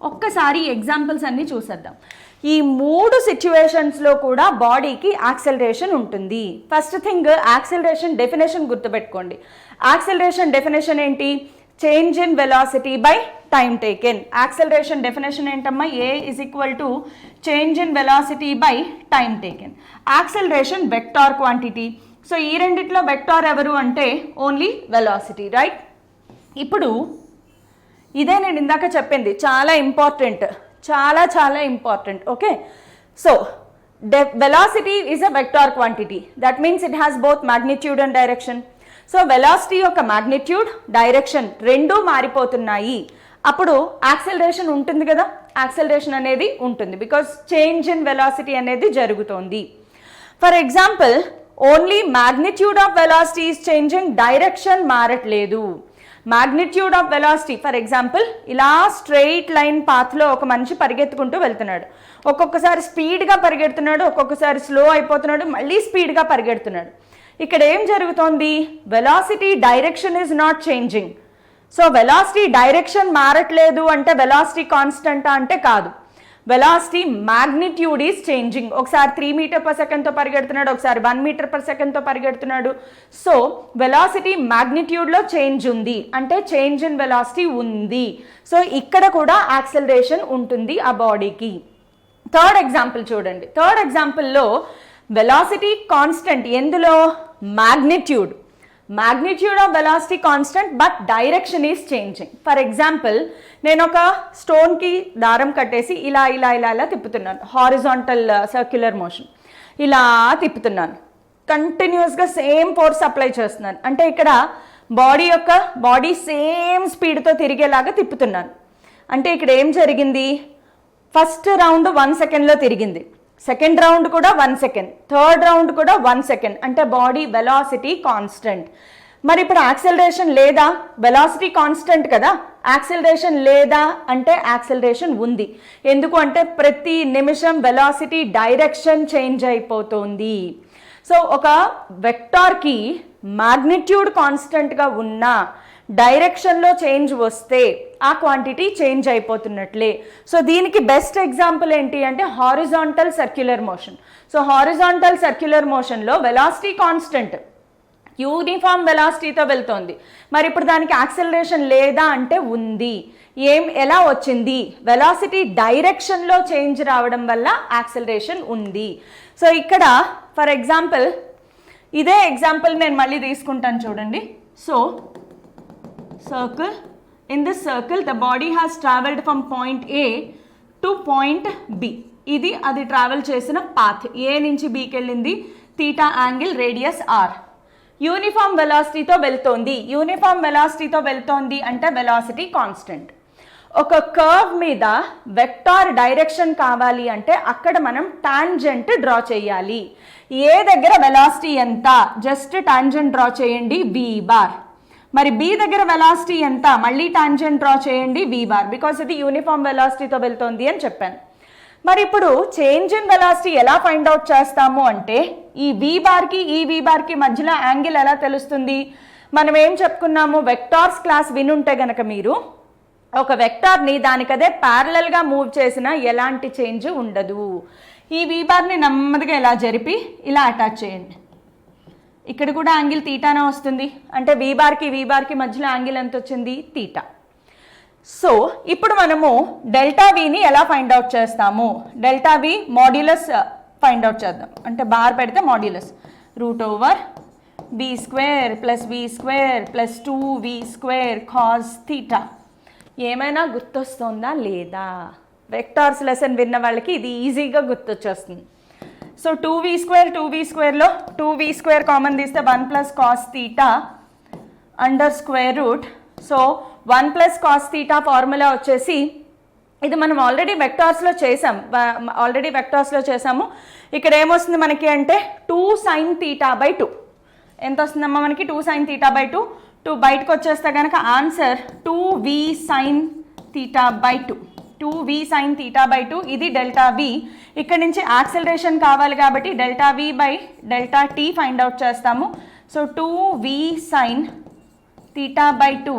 ఒక్కసారి ఎగ్జాంపుల్స్ అన్నీ చూసేద్దాం. ఈ 3 సిచ్యువేషన్స్లో కూడా బాడీకి యాక్సెలరేషన్ ఉంటుంది. ఫస్ట్ థింగ్ యాక్సెలరేషన్ డెఫినేషన్ గుర్తుపెట్టుకోండి. యాక్సెలరేషన్ డెఫినేషన్ ఏంటి? Change in velocity by time taken. Acceleration definition ఏంటమ్మా? A is equal to change in velocity by time taken. Acceleration vector quantity. So ఈ రెండిట్లో వెక్టార్ ఎవరు అంటే ఓన్లీ వెలాసిటీ, రైట్? ఇప్పుడు ఇదే నేను ఇందాక చెప్పింది, చాలా ఇంపార్టెంట్, చాలా చాలా important. Okay, so velocity is a vector quantity. That means it has both magnitude and direction. So velocity యొక్క మ్యాగ్నిట్యూడ్, డైరెక్షన్ రెండూ మారిపోతున్నాయి. అప్పుడు యాక్సెలరేషన్ ఉంటుంది కదా, యాక్సెలరేషన్ అనేది ఉంటుంది బికాస్ చేంజ్ ఇన్ వెలాసిటీ అనేది జరుగుతోంది. For example only magnitude of velocity is changing, direction మారట్లేదు. Magnitude of velocity for example ఇలా స్ట్రెయిట్ లైన్ పాత్లో ఒక మనిషి పరిగెత్తుకుంటూ వెళ్తున్నాడు. ఒక్కొక్కసారి స్పీడ్గా పరిగెడుతున్నాడు, ఒక్కొక్కసారి స్లో అయిపోతున్నాడు, మళ్ళీ స్పీడ్గా పరిగెడుతున్నాడు. ఇక్కడ ఏం జరుగుతోంది? Velocity direction is not changing. So velocity direction మారట్లేదు అంటే వెలాసిటీ కాన్స్టెంటా అంటే కాదు. Velocity magnitude is changing. ఒకసారి 3 మీటర్ పర్ సెకండ్తో పరిగెడుతున్నాడు, ఒకసారి 1 మీటర్ పర్ సెకండ్తో పరిగెడుతున్నాడు. సో వెలాసిటీ మ్యాగ్నిట్యూడ్లో చేంజ్ ఉంది అంటే చేంజ్ ఇన్ వెలాసిటీ ఉంది. సో ఇక్కడ కూడా యాక్సెలరేషన్ ఉంటుంది ఆ బాడీకి. థర్డ్ ఎగ్జాంపుల్ చూడండి. థర్డ్ ఎగ్జాంపుల్లో వెలాసిటీ కాన్స్టెంట్, ఎందులో? Magnitude. magnitude of velocity constant but direction is changing. For example, నేను ఒక స్టోన్ కి దారం కట్టేసి ఇలా ఇలా ఇలా ఇలా తిప్పుతున్నాను, హారిజాంటల్ సర్క్యులర్ మోషన్, ఇలా తిప్పుతున్నాను, కంటిన్యూస్గా సేమ్ ఫోర్స్ అప్లై చేస్తున్నాను. అంటే ఇక్కడ బాడీ సేమ్ స్పీడ్తో తిరిగేలాగా తిప్పుతున్నాను. అంటే ఇక్కడ ఏం జరిగింది? ఫస్ట్ రౌండ్ 1 సెకండ్లో తిరిగింది, సెకండ్ రౌండ్ కూడా 1 సెకండ్, థర్డ్ రౌండ్ కూడా 1 సెకండ్. అంటే బాడీ వెలాసిటీ కాన్స్టెంట్. మరి ఇప్పుడు యాక్సెలరేషన్ లేదా? వెలాసిటీ కాన్స్టెంట్ కదా, యాక్సెలరేషన్ లేదా అంటే యాక్సెలరేషన్ ఉంది. ఎందుకు అంటే ప్రతి నిమిషం వెలాసిటీ డైరెక్షన్ చేంజ్ అయిపోతుంది. సో ఒక వెక్టార్కి మాగ్నిట్యూడ్ కాన్స్టెంట్గా ఉన్నా డైరెక్షన్లో చేంజ్ వస్తే ఆ క్వాంటిటీ చేంజ్ అయిపోతున్నట్లే. సో దీనికి బెస్ట్ ఎగ్జాంపుల్ ఏంటి అంటే horizontal circular motion. So horizontal circular మోషన్లో వెలాసిటీ కాన్స్టెంట్, యూనిఫామ్ వెలాసిటీతో వెళ్తోంది. మరి ఇప్పుడు దానికి యాక్సెలరేషన్ లేదా అంటే ఉంది. ఎలా వచ్చింది? వెలాసిటీ డైరెక్షన్లో చేంజ్ రావడం వల్ల యాక్సెలరేషన్ ఉంది. సో ఇక్కడ ఫర్ ఎగ్జాంపుల్ ఇదే ఎగ్జాంపుల్ నేను మళ్ళీ తీసుకుంటాను చూడండి. So circle, in this circle the body has traveled from point A to point B. ఇది అది ట్రావెల్ చేసిన పాత్. ఏ నుంచి బీకి వెళ్ళింది, theta angle, radius R. Uniform వెలాసిటీతో వెళ్తోంది. యూనిఫామ్ వెలాసిటీతో వెళ్తోంది అంటే వెలాసిటీ కాన్స్టెంట్. ఒక కర్వ్ మీద వెక్టార్ డైరెక్షన్ కావాలి అంటే అక్కడ మనం టాంజెంట్ డ్రా చేయాలి. ఏ దగ్గర వెలాసిటీ ఎంత, జస్ట్ టాంజెంట్ డ్రా చేయండి, V బార్. మరి బి దగ్గర వెలాసిటీ ఎంత, మళ్ళీ టాంజెంట్ డ్రా చేయండి, V బార్, బికాస్ ఇది యూనిఫామ్ వెలాసిటీతో వెళ్తోంది అని చెప్పాను. మరి ఇప్పుడు చేంజ్ ఇన్ వెలాసిటీ ఎలా ఫైండ్ అవుట్ చేస్తాము అంటే ఈ V బార్కి ఈ V బార్కి మధ్యలో యాంగిల్ ఎలా తెలుస్తుంది? మనం ఏం చెప్పుకున్నాము, వెక్టార్స్ క్లాస్ వినుంటే గనక మీరు, ఒక వెక్టార్ని దానికదే ప్యారలల్గా మూవ్ చేసినా ఎలాంటి చేంజ్ ఉండదు. ఈ V బార్ని నెమ్మదిగా ఇలా జరిపి ఇలా అటాచ్ చేయండి. ఇక్కడ కూడా యాంగిల్ తీటానే వస్తుంది. అంటే V బార్కి మధ్యలో యాంగిల్ ఎంత వచ్చింది? తీటా. సో ఇప్పుడు మనము డెల్టా Vని ఎలా ఫైండ్ అవుట్ చేస్తాము? Delta V modulus find out చేద్దాం. అంటే బార్ పెడితే modulus √B² + V² + 2V² cos θ. ఏమైనా గుర్తొస్తుందా లేదా? వెక్టార్స్ లెసన్ విన్న వాళ్ళకి ఇది ఈజీగా గుర్తొచ్చేస్తుంది. సో 2V²లో 2V² కామన్ తీస్తే 1 + cos θ √. సో 1 + cos θ ఫార్ములా వచ్చేసి, ఇది మనం ఆల్రెడీ వెక్టార్స్లో చేసాము. ఇక్కడ ఏమొస్తుంది మనకి అంటే 2 sin θ/2. ఎంత వస్తుందమ్మా మనకి? 2 sin θ/2. 2 బయటకు వచ్చేస్తే కనుక answer 2V sin θ/2. 2V sin θ/2. ఇది డెల్టా V. ఇక్కడ నుంచి యాక్సెలరేషన్ కావాలి కాబట్టి డెల్టా V/డెల్టా T ఫైండ్ అవుట్ చేస్తాము. సో 2V sin θ/2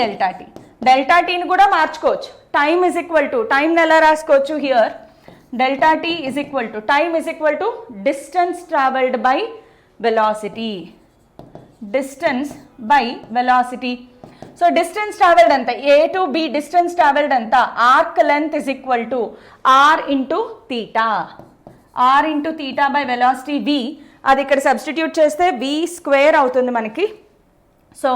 /డెల్టా T. డెల్టా Tని కూడా మార్చుకోవచ్చు. టైమ్ ఈజ్ ఈక్వల్ టు, టైంని ఎలా రాసుకోవచ్చు here, delta t is equal to time is equal to distance traveled by velocity. Distance by velocity. So distance traveled anta a to b distance traveled anta arc length is equal to r into theta. R into theta by velocity v, అది ఇక్కడ substitute చేస్తే v square అవుతుంది మనకి. So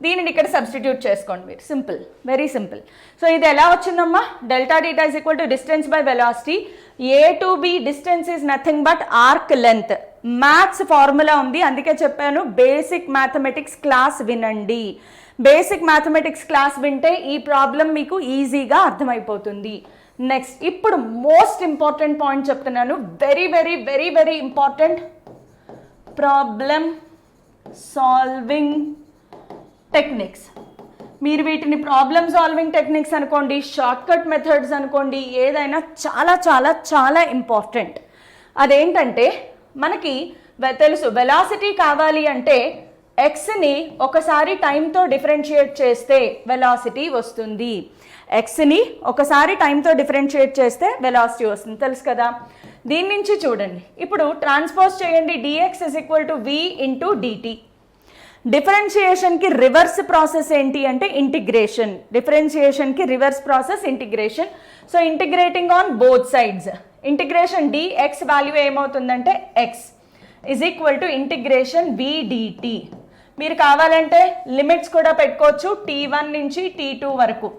దీనిని ఇక్కడ substitute చేసుకోండి మీరు, simple, very simple. So ఇది ఎలా వచ్చిందమ్మా, delta data is equal to distance by velocity. A to B distance is nothing but arc length. Maths formula ఉంది, అందుకే చెప్పాను బేసిక్ మ్యాథమెటిక్స్ క్లాస్ వినండి. బేసిక్ మ్యాథమెటిక్స్ క్లాస్ వింటే ఈ ప్రాబ్లం మీకు ఈజీగా అర్థమైపోతుంది. నెక్స్ట్, ఇప్పుడు మోస్ట్ ఇంపార్టెంట్ పాయింట్ చెప్తున్నాను, very very very very important. Problem solving techniques. మీరు వీటిని ప్రాబ్లమ్ సాల్వింగ్ టెక్నిక్స్ అనుకోండి, షార్ట్కట్ మెథడ్స్ అనుకోండి, ఏదైనా చాలా చాలా చాలా ఇంపార్టెంట్. అదేంటంటే మనకి తెలుసు వెలాసిటీ కావాలి అంటే ఎక్స్ని ఒకసారి టైంతో డిఫరెన్షియేట్ చేస్తే వెలాసిటీ వస్తుంది. ఎక్స్ని ఒకసారి టైంతో డిఫరెన్షియేట్ చేస్తే వెలాసిటీ వస్తుంది, తెలుసు కదా. దీని నుంచి చూడండి, ఇప్పుడు ట్రాన్స్పోజ్ చేయండి, dx is equal to v into dt. డిఫరెన్షియేషన్కి రివర్స్ ప్రాసెస్ ఏంటి అంటే ఇంటిగ్రేషన్. డిఫరెన్షియేషన్కి reverse process integration. So integrating on both sides, integration dx value ఏమవుతుందంటే x is equal to integration v dt. మీరు కావాలంటే లిమిట్స్ కూడా పెట్టుకోవచ్చు, t1 నుంచి t2 వరకు.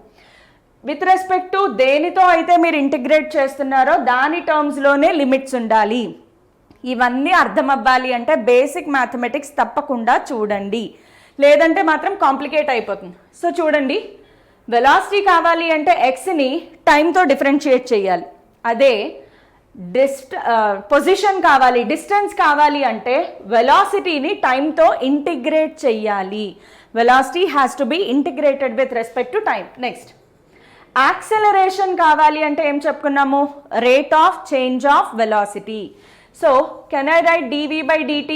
విత్ రెస్పెక్ట్ టు దేనితో అయితే మీరు ఇంటిగ్రేట్ చేస్తున్నారో దాని టర్మ్స్లోనే లిమిట్స్ ఉండాలి. ఇవన్నీ అర్థం అవ్వాలి అంటే బేసిక్ మ్యాథమెటిక్స్ తప్పకుండా చూడండి, లేదంటే మాత్రం కాంప్లికేట్ అయిపోతుంది. సో చూడండి, వెలాసిటీ కావాలి అంటే ఎక్స్ని టైంతో డిఫరెన్షియేట్ చేయాలి. అదే పొజిషన్ కావాలి, డిస్టెన్స్ కావాలి అంటే వెలాసిటీని టైంతో ఇంటిగ్రేట్ చేయాలి. Velocity has to be integrated with respect to time. Next, acceleration కావాలి అంటే ఏం చెప్పుకున్నాము, rate of change of velocity. So can I write dv by dt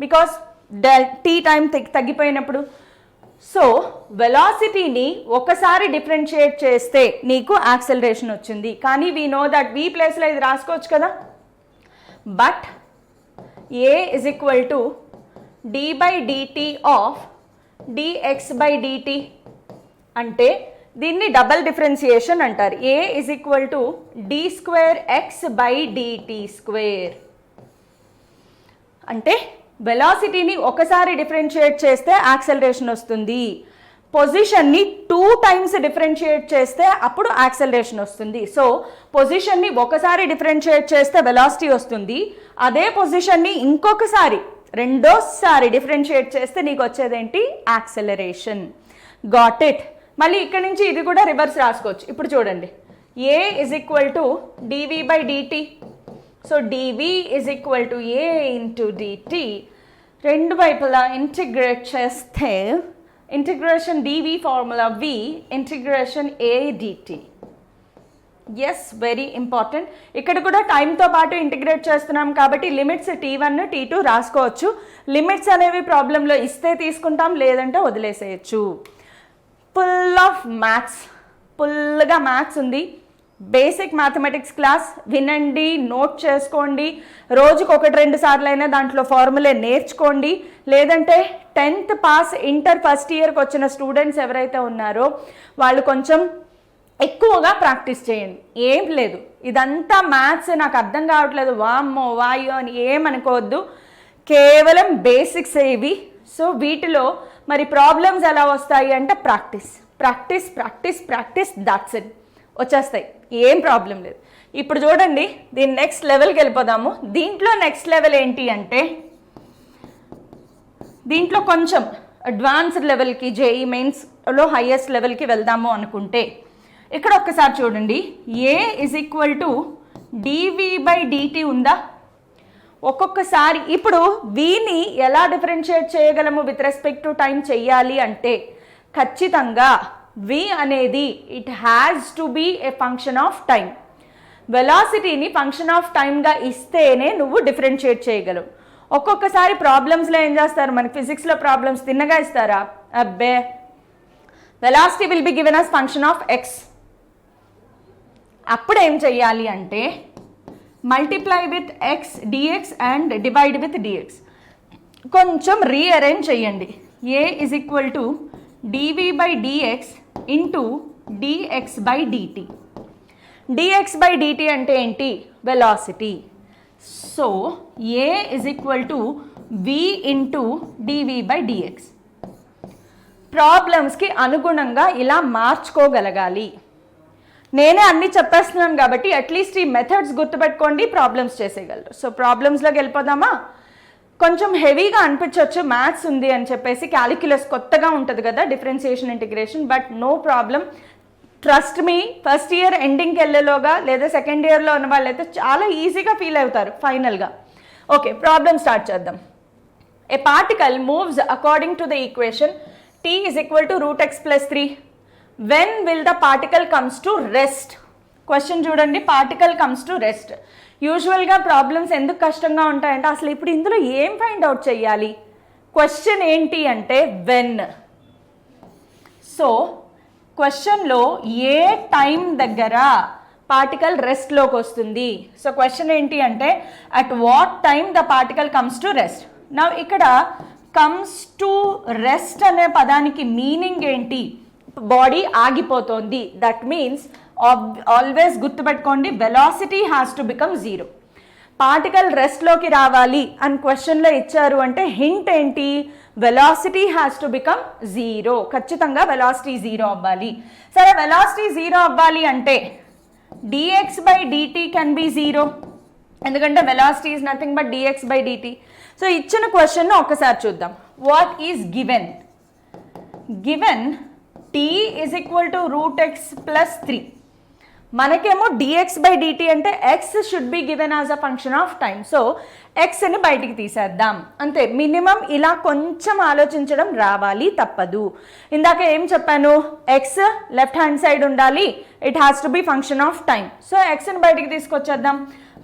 because t time తగ్గిపోయినప్పుడు. సో వెలాసిటీని ఒకసారి డిఫరెన్షియేట్ చేస్తే నీకు యాక్సెలరేషన్ వచ్చింది, కానీ వీ నో దట్ v ప్లేస్లో ఇది రాసుకోవచ్చు కదా. But a is equal to d by dt of dx by dt అంటే దీన్ని డబల్ డిఫరెన్సియేషన్ అంటారు. a is equal to d square x by dt square. అంటే వెలాసిటీని ఒకసారి డిఫరెన్షియేట్ చేస్తే యాక్సెలరేషన్ వస్తుంది, పొజిషన్ని 2 టైమ్స్ డిఫరెన్షియేట్ చేస్తే అప్పుడు యాక్సెలరేషన్ వస్తుంది. సో పొజిషన్ని ఒకసారి డిఫరెన్షియేట్ చేస్తే వెలాసిటీ వస్తుంది, అదే పొజిషన్ని ఇంకొకసారి రెండోసారి డిఫరెన్షియేట్ చేస్తే నీకు వచ్చేదేంటి, యాక్సెలరేషన్. Got it. మళ్ళీ ఇక్కడ నుంచి ఇది కూడా రివర్స్ రాసుకోవచ్చు. ఇప్పుడు చూడండి, a is equal to dv by dt. So dv is equal to a into dt. రెండు వైపులా ఇంటిగ్రేట్ చేస్తే integration dv formula v integration a dt. Yes, very important. ఇక్కడ కూడా టైంతో పాటు ఇంటిగ్రేట్ చేస్తున్నాం కాబట్టి లిమిట్స్ t1 t2 రాసుకోవచ్చు. లిమిట్స్ అనేవి ప్రాబ్లంలో ఇస్తే తీసుకుంటాం, లేదంటే వదిలేసేయచ్చు. ఫుల్ ఆఫ్ మ్యాథ్స్, ఫుల్గా మ్యాథ్స్ ఉంది. బేసిక్ మ్యాథమెటిక్స్ క్లాస్ వినండి, నోట్ చేసుకోండి, రోజుకు 1-2 సార్లు అయినా దాంట్లో ఫార్ములే నేర్చుకోండి. లేదంటే 10th పాస్ ఇంటర్ ఫస్ట్ ఇయర్కి వచ్చిన స్టూడెంట్స్ ఎవరైతే ఉన్నారో వాళ్ళు కొంచెం ఎక్కువగా ప్రాక్టీస్ చేయండి. ఏం లేదు, ఇదంతా మ్యాథ్స్ నాకు అర్థం కావట్లేదు వామ్మో వాయో అని ఏమనుకోవద్దు, కేవలం బేసిక్స్ ఇవి. సో వీటిలో మరి ప్రాబ్లమ్స్ ఎలా వస్తాయి అంటే practice practice practice practice, that's it, వచ్చేస్తాయి, ఏం ప్రాబ్లం లేదు. ఇప్పుడు చూడండి, దీని నెక్స్ట్ లెవెల్కి వెళ్ళిపోదాము. దీంట్లో నెక్స్ట్ లెవెల్ ఏంటి అంటే దీంట్లో కొంచెం అడ్వాన్స్డ్ లెవెల్కి, జేఈ మెయిన్స్లో హైయెస్ట్ లెవెల్కి వెళ్దాము అనుకుంటే ఇక్కడ ఒక్కసారి చూడండి, a is equal to dv by dt ఉందా. ఒక్కొక్కసారి ఇప్పుడు వీని ఎలా డిఫరెన్షియేట్ చేయగలము విత్ రెస్పెక్ట్ టు టైం చెయ్యాలి అంటే ఖచ్చితంగా v అనేది it has to be a function of time. వెలాసిటీని ఫంక్షన్ ఆఫ్ టైంగా ఇస్తేనే నువ్వు డిఫరెన్షియేట్ చేయగలవు. ఒక్కొక్కసారి ప్రాబ్లమ్స్లో ఏం చేస్తారు, మనకి ఫిజిక్స్లో ప్రాబ్లమ్స్ తిన్నగా ఇస్తారా, అబ్బే velocity will be given as function of x. అప్పుడు ఏం చెయ్యాలి అంటే multiply with x dx and divide with dx. కొంచెం రీఅరేంజ్ చేయండి. A is equal to dv by dx into dx by dt. Dx by dt అంటే ఏంటి? Velocity. So a is equal to v into dv by dx. ప్రాబ్లమ్స్కి అనుగుణంగా ఇలా మార్చుకోగలగాలి. నేనే అన్నీ చెప్పేస్తున్నాను కాబట్టి అట్లీస్ట్ ఈ మెథడ్స్ గుర్తుపెట్టుకోండి, ప్రాబ్లమ్స్ చేసేయగలరు. సో ప్రాబ్లమ్స్లోకి వెళ్ళిపోదామా? కొంచెం హెవీగా అనిపించవచ్చు మ్యాథ్స్ ఉంది అని చెప్పేసి, క్యాలిక్యులస్ కొత్తగా ఉంటుంది కదా, differentiation integration. But no problem, trust me. First year ఎండింగ్కి వెళ్ళేలోగా లేదా సెకండ్ ఇయర్లో ఉన్న వాళ్ళైతే చాలా ఈజీగా ఫీల్ అవుతారు ఫైనల్గా. ఓకే, ప్రాబ్లమ్ స్టార్ట్ చేద్దాం. A particle moves according to the equation t is equal to root x plus 3. When will the particle comes to rest? Question చూడండి, పార్టికల్ కమ్స్ టు రెస్ట్. యూజువల్గా ప్రాబ్లమ్స్ ఎందుకు కష్టంగా ఉంటాయంటే అసలు ఇప్పుడు ఇందులో ఏం ఫైండ్ అవుట్ చేయాలి? క్వశ్చన్ ఏంటి అంటే వెన్. సో క్వశ్చన్లో ఏ టైం దగ్గర పార్టికల్ రెస్ట్లోకి వస్తుంది? సో క్వశ్చన్ ఏంటి అంటే at what time the particle comes to rest. నా ఇక్కడ కమ్స్ టు రెస్ట్ అనే పదానికి మీనింగ్ ఏంటి? బాడీ ఆగిపోతుంది. దట్ మీన్స్ ఆల్వేస్ గుర్తుపెట్టుకోండి, velocity has to become zero. Particle రెస్ట్లోకి రావాలి అని క్వశ్చన్లో ఇచ్చారు అంటే హింట్ ఏంటి? Velocity has to become zero. ఖచ్చితంగా వెలాసిటీ జీరో అవ్వాలి. సరే, వెలాసిటీ జీరో అవ్వాలి అంటే dx by dt can be zero, ఎందుకంటే velocity is nothing but dx by dt. So ఇచ్చిన క్వశ్చన్ ఒకసారి చూద్దాం. What is given? Given t is equal to root x plus 3. మనకేమో dx by dt అంటే x should be given as a function of time. So xని బయటికి తీసేద్దాం అంతే. Minimum ఇలా కొంచెం ఆలోచించడం రావాలి, తప్పదు. ఇందాక ఏం చెప్పాను? x లెఫ్ట్ హ్యాండ్ సైడ్ ఉండాలి, it has to be function of time. So xని బయటికి తీసుకొచ్చేద్దాం.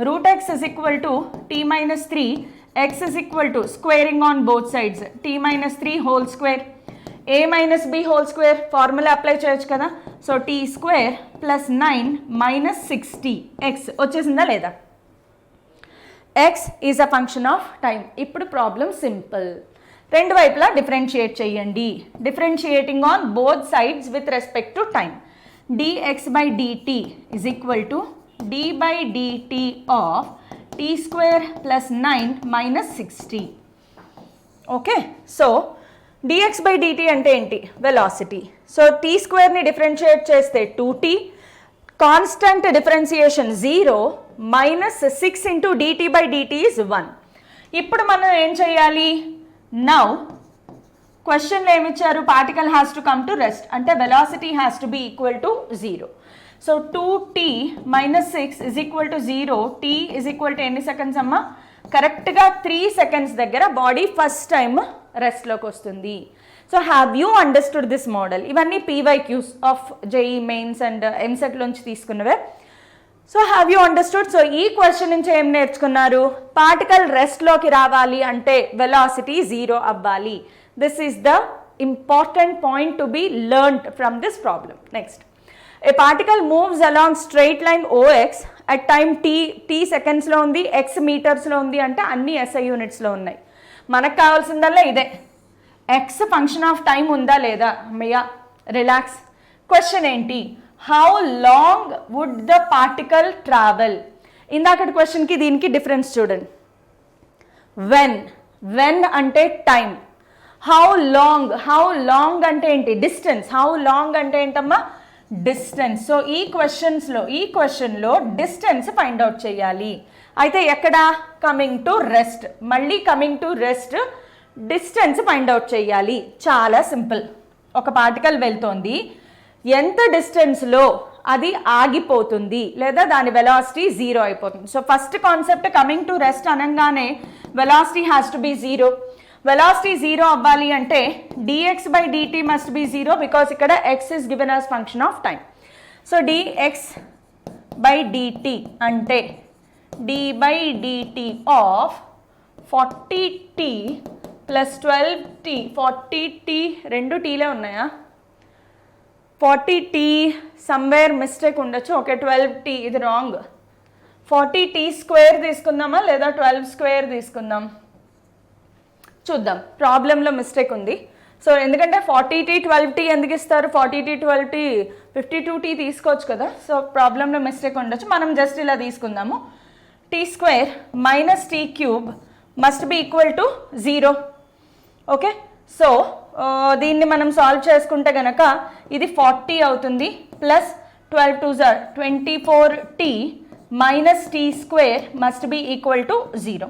Root x is equal to t minus 3, x is equal to squaring on both sides t minus 3 whole square, a minus b whole square. Formula apply చేయొచ్చు కదా. So t square plus 9 minus 60 x వచ్చేసిందా లేదా? x is a function of time. ఇప్పుడు problem simple. రెండు వైపులా differentiate చేయండి. Differentiating on both sides with respect to time. dx by dt is equal to d by dt of t square plus 9 minus 60. Okay, so dx by dt అంటే ఏంటి? Velocity. So t స్క్వేర్ని differentiate చేస్తే 2t, constant differentiation 0, minus 6 into dt by dt is 1. ఇప్పుడు మనం ఏం చేయాలి? Now క్వశ్చన్లో ఏమిచ్చారు? Particle has to come to rest అంటే velocity has to be equal to 0. So 2t minus 6 is equal to 0. t is equal to ఎన్ని seconds అమ్మా? కరెక్ట్గా 3 సెకండ్స్ దగ్గర బాడీ ఫస్ట్ టైం రెస్ట్లోకి వస్తుంది. So have you understood this model? ఇవన్నీ PYQs of JEE Mains and ఎంసెట్లోంచి తీసుకున్నవే. So have you understood? So ఈ క్వశ్చన్ నుంచి ఏం నేర్చుకున్నారు? పార్టికల్ రెస్ట్లోకి రావాలి అంటే వెలాసిటీ జీరో అవ్వాలి. This is the important point to be learned from this problem. Next, a particle moves along straight line OX at time t సెకండ్స్లో ఉంది, x మీటర్స్లో ఉంది అంటే అన్ని SI యూనిట్స్లో ఉన్నాయి. మనకు కావాల్సిందల్లా ఇదే, x ఫంక్షన్ ఆఫ్ టైం ఉందా లేదా? అమ్మయ్య, రిలాక్స్. క్వశ్చన్ ఏంటి? How long would the particle travel? ఇందాకటి క్వశ్చన్కి దీనికి డిఫరెన్స్ చూడండి. వెన్ అంటే టైం, హౌ లాంగ్ అంటే ఏంటి? డిస్టెన్స్. హౌ లాంగ్ అంటే ఏంటమ్మా? డిస్టెన్స్. సో ఈ క్వశ్చన్లో డిస్టెన్స్ ఫైండ్ అవుట్ చేయాలి. అయితే ఎక్కడ? Coming to rest. మళ్ళీ coming to rest, distance find out చేయాలి. చాలా సింపుల్. ఒక పార్టికల్ వెళ్తోంది, ఎంత డిస్టెన్స్లో అది ఆగిపోతుంది లేదా దాని వెలాసిటీ జీరో అయిపోతుంది. So first concept coming to rest అనగానే velocity has to be zero. Velocity zero అవ్వాలి అంటే dx by dt must be zero because ఇక్కడ x is given as function of time. So dx by dt అంటే d by dt of 40t plus 12t. 40t రెండు టీలే ఉన్నాయా? 40t somewhere mistake ఉండొచ్చు. Okay 12t ఇది wrong. 40t square తీసుకుందామా లేదా 12 square తీసుకుందాం చూద్దాం. ప్రాబ్లంలో మిస్టేక్ ఉంది. సో ఎందుకంటే 40t 12t ఎందుకు ఇస్తారు, 40t 12t 52t తీసుకోవచ్చు కదా. సో ప్రాబ్లంలో మిస్టేక్ ఉండొచ్చు. మనం జస్ట్ ఇలా తీసుకుందాము. t square minus t cube must be equal to 0. Okay so దీన్ని మనం సాల్వ్ చేసుకుంటే కనుక ఇది 40 అవుతుంది plus 12 2 24t minus t square must be equal to 0.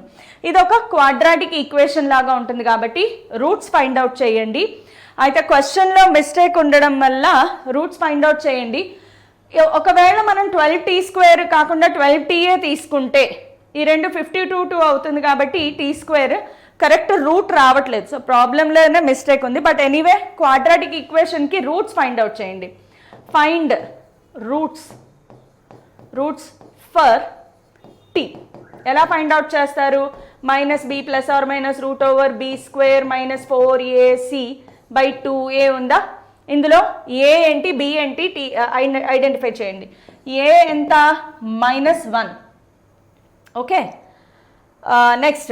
ఇది ఒక క్వాడ్రాటిక్ ఈక్వేషన్ లాగా ఉంటుంది కాబట్టి రూట్స్ ఫైండ్ అవుట్ చేయండి. అయితే క్వశ్చన్లో మిస్టేక్ ఉండడం వల్ల రూట్స్ ఫైండ్ అవుట్ చేయండి. ఒకవేళ మనం 12t స్క్వేర్ కాకుండా 12tఏ తీసుకుంటే ఈ రెండు 52 అవుతుంది కాబట్టి టీ స్క్వేర్ కరెక్ట్ రూట్ రావట్లేదు. సో ప్రాబ్లంలోనే మిస్టేక్ ఉంది. బట్ ఎనీవే క్వాడ్రాటిక్ ఈక్వేషన్కి రూట్స్ ఫైండ్ అవుట్ చేయండి. ఫైండ్ రూట్స్ ఫర్ టీ ఎలా ఫైండ్ అవుట్ చేస్తారు? Minus b plus or minus root over b square minus 4ac/2a ఉందా? ఇందులో ఏ ఏంటి బి ఏంటి టీ ఐడెంటిఫై చేయండి. ఏ ఎంత? -1. ఓకే నెక్స్ట్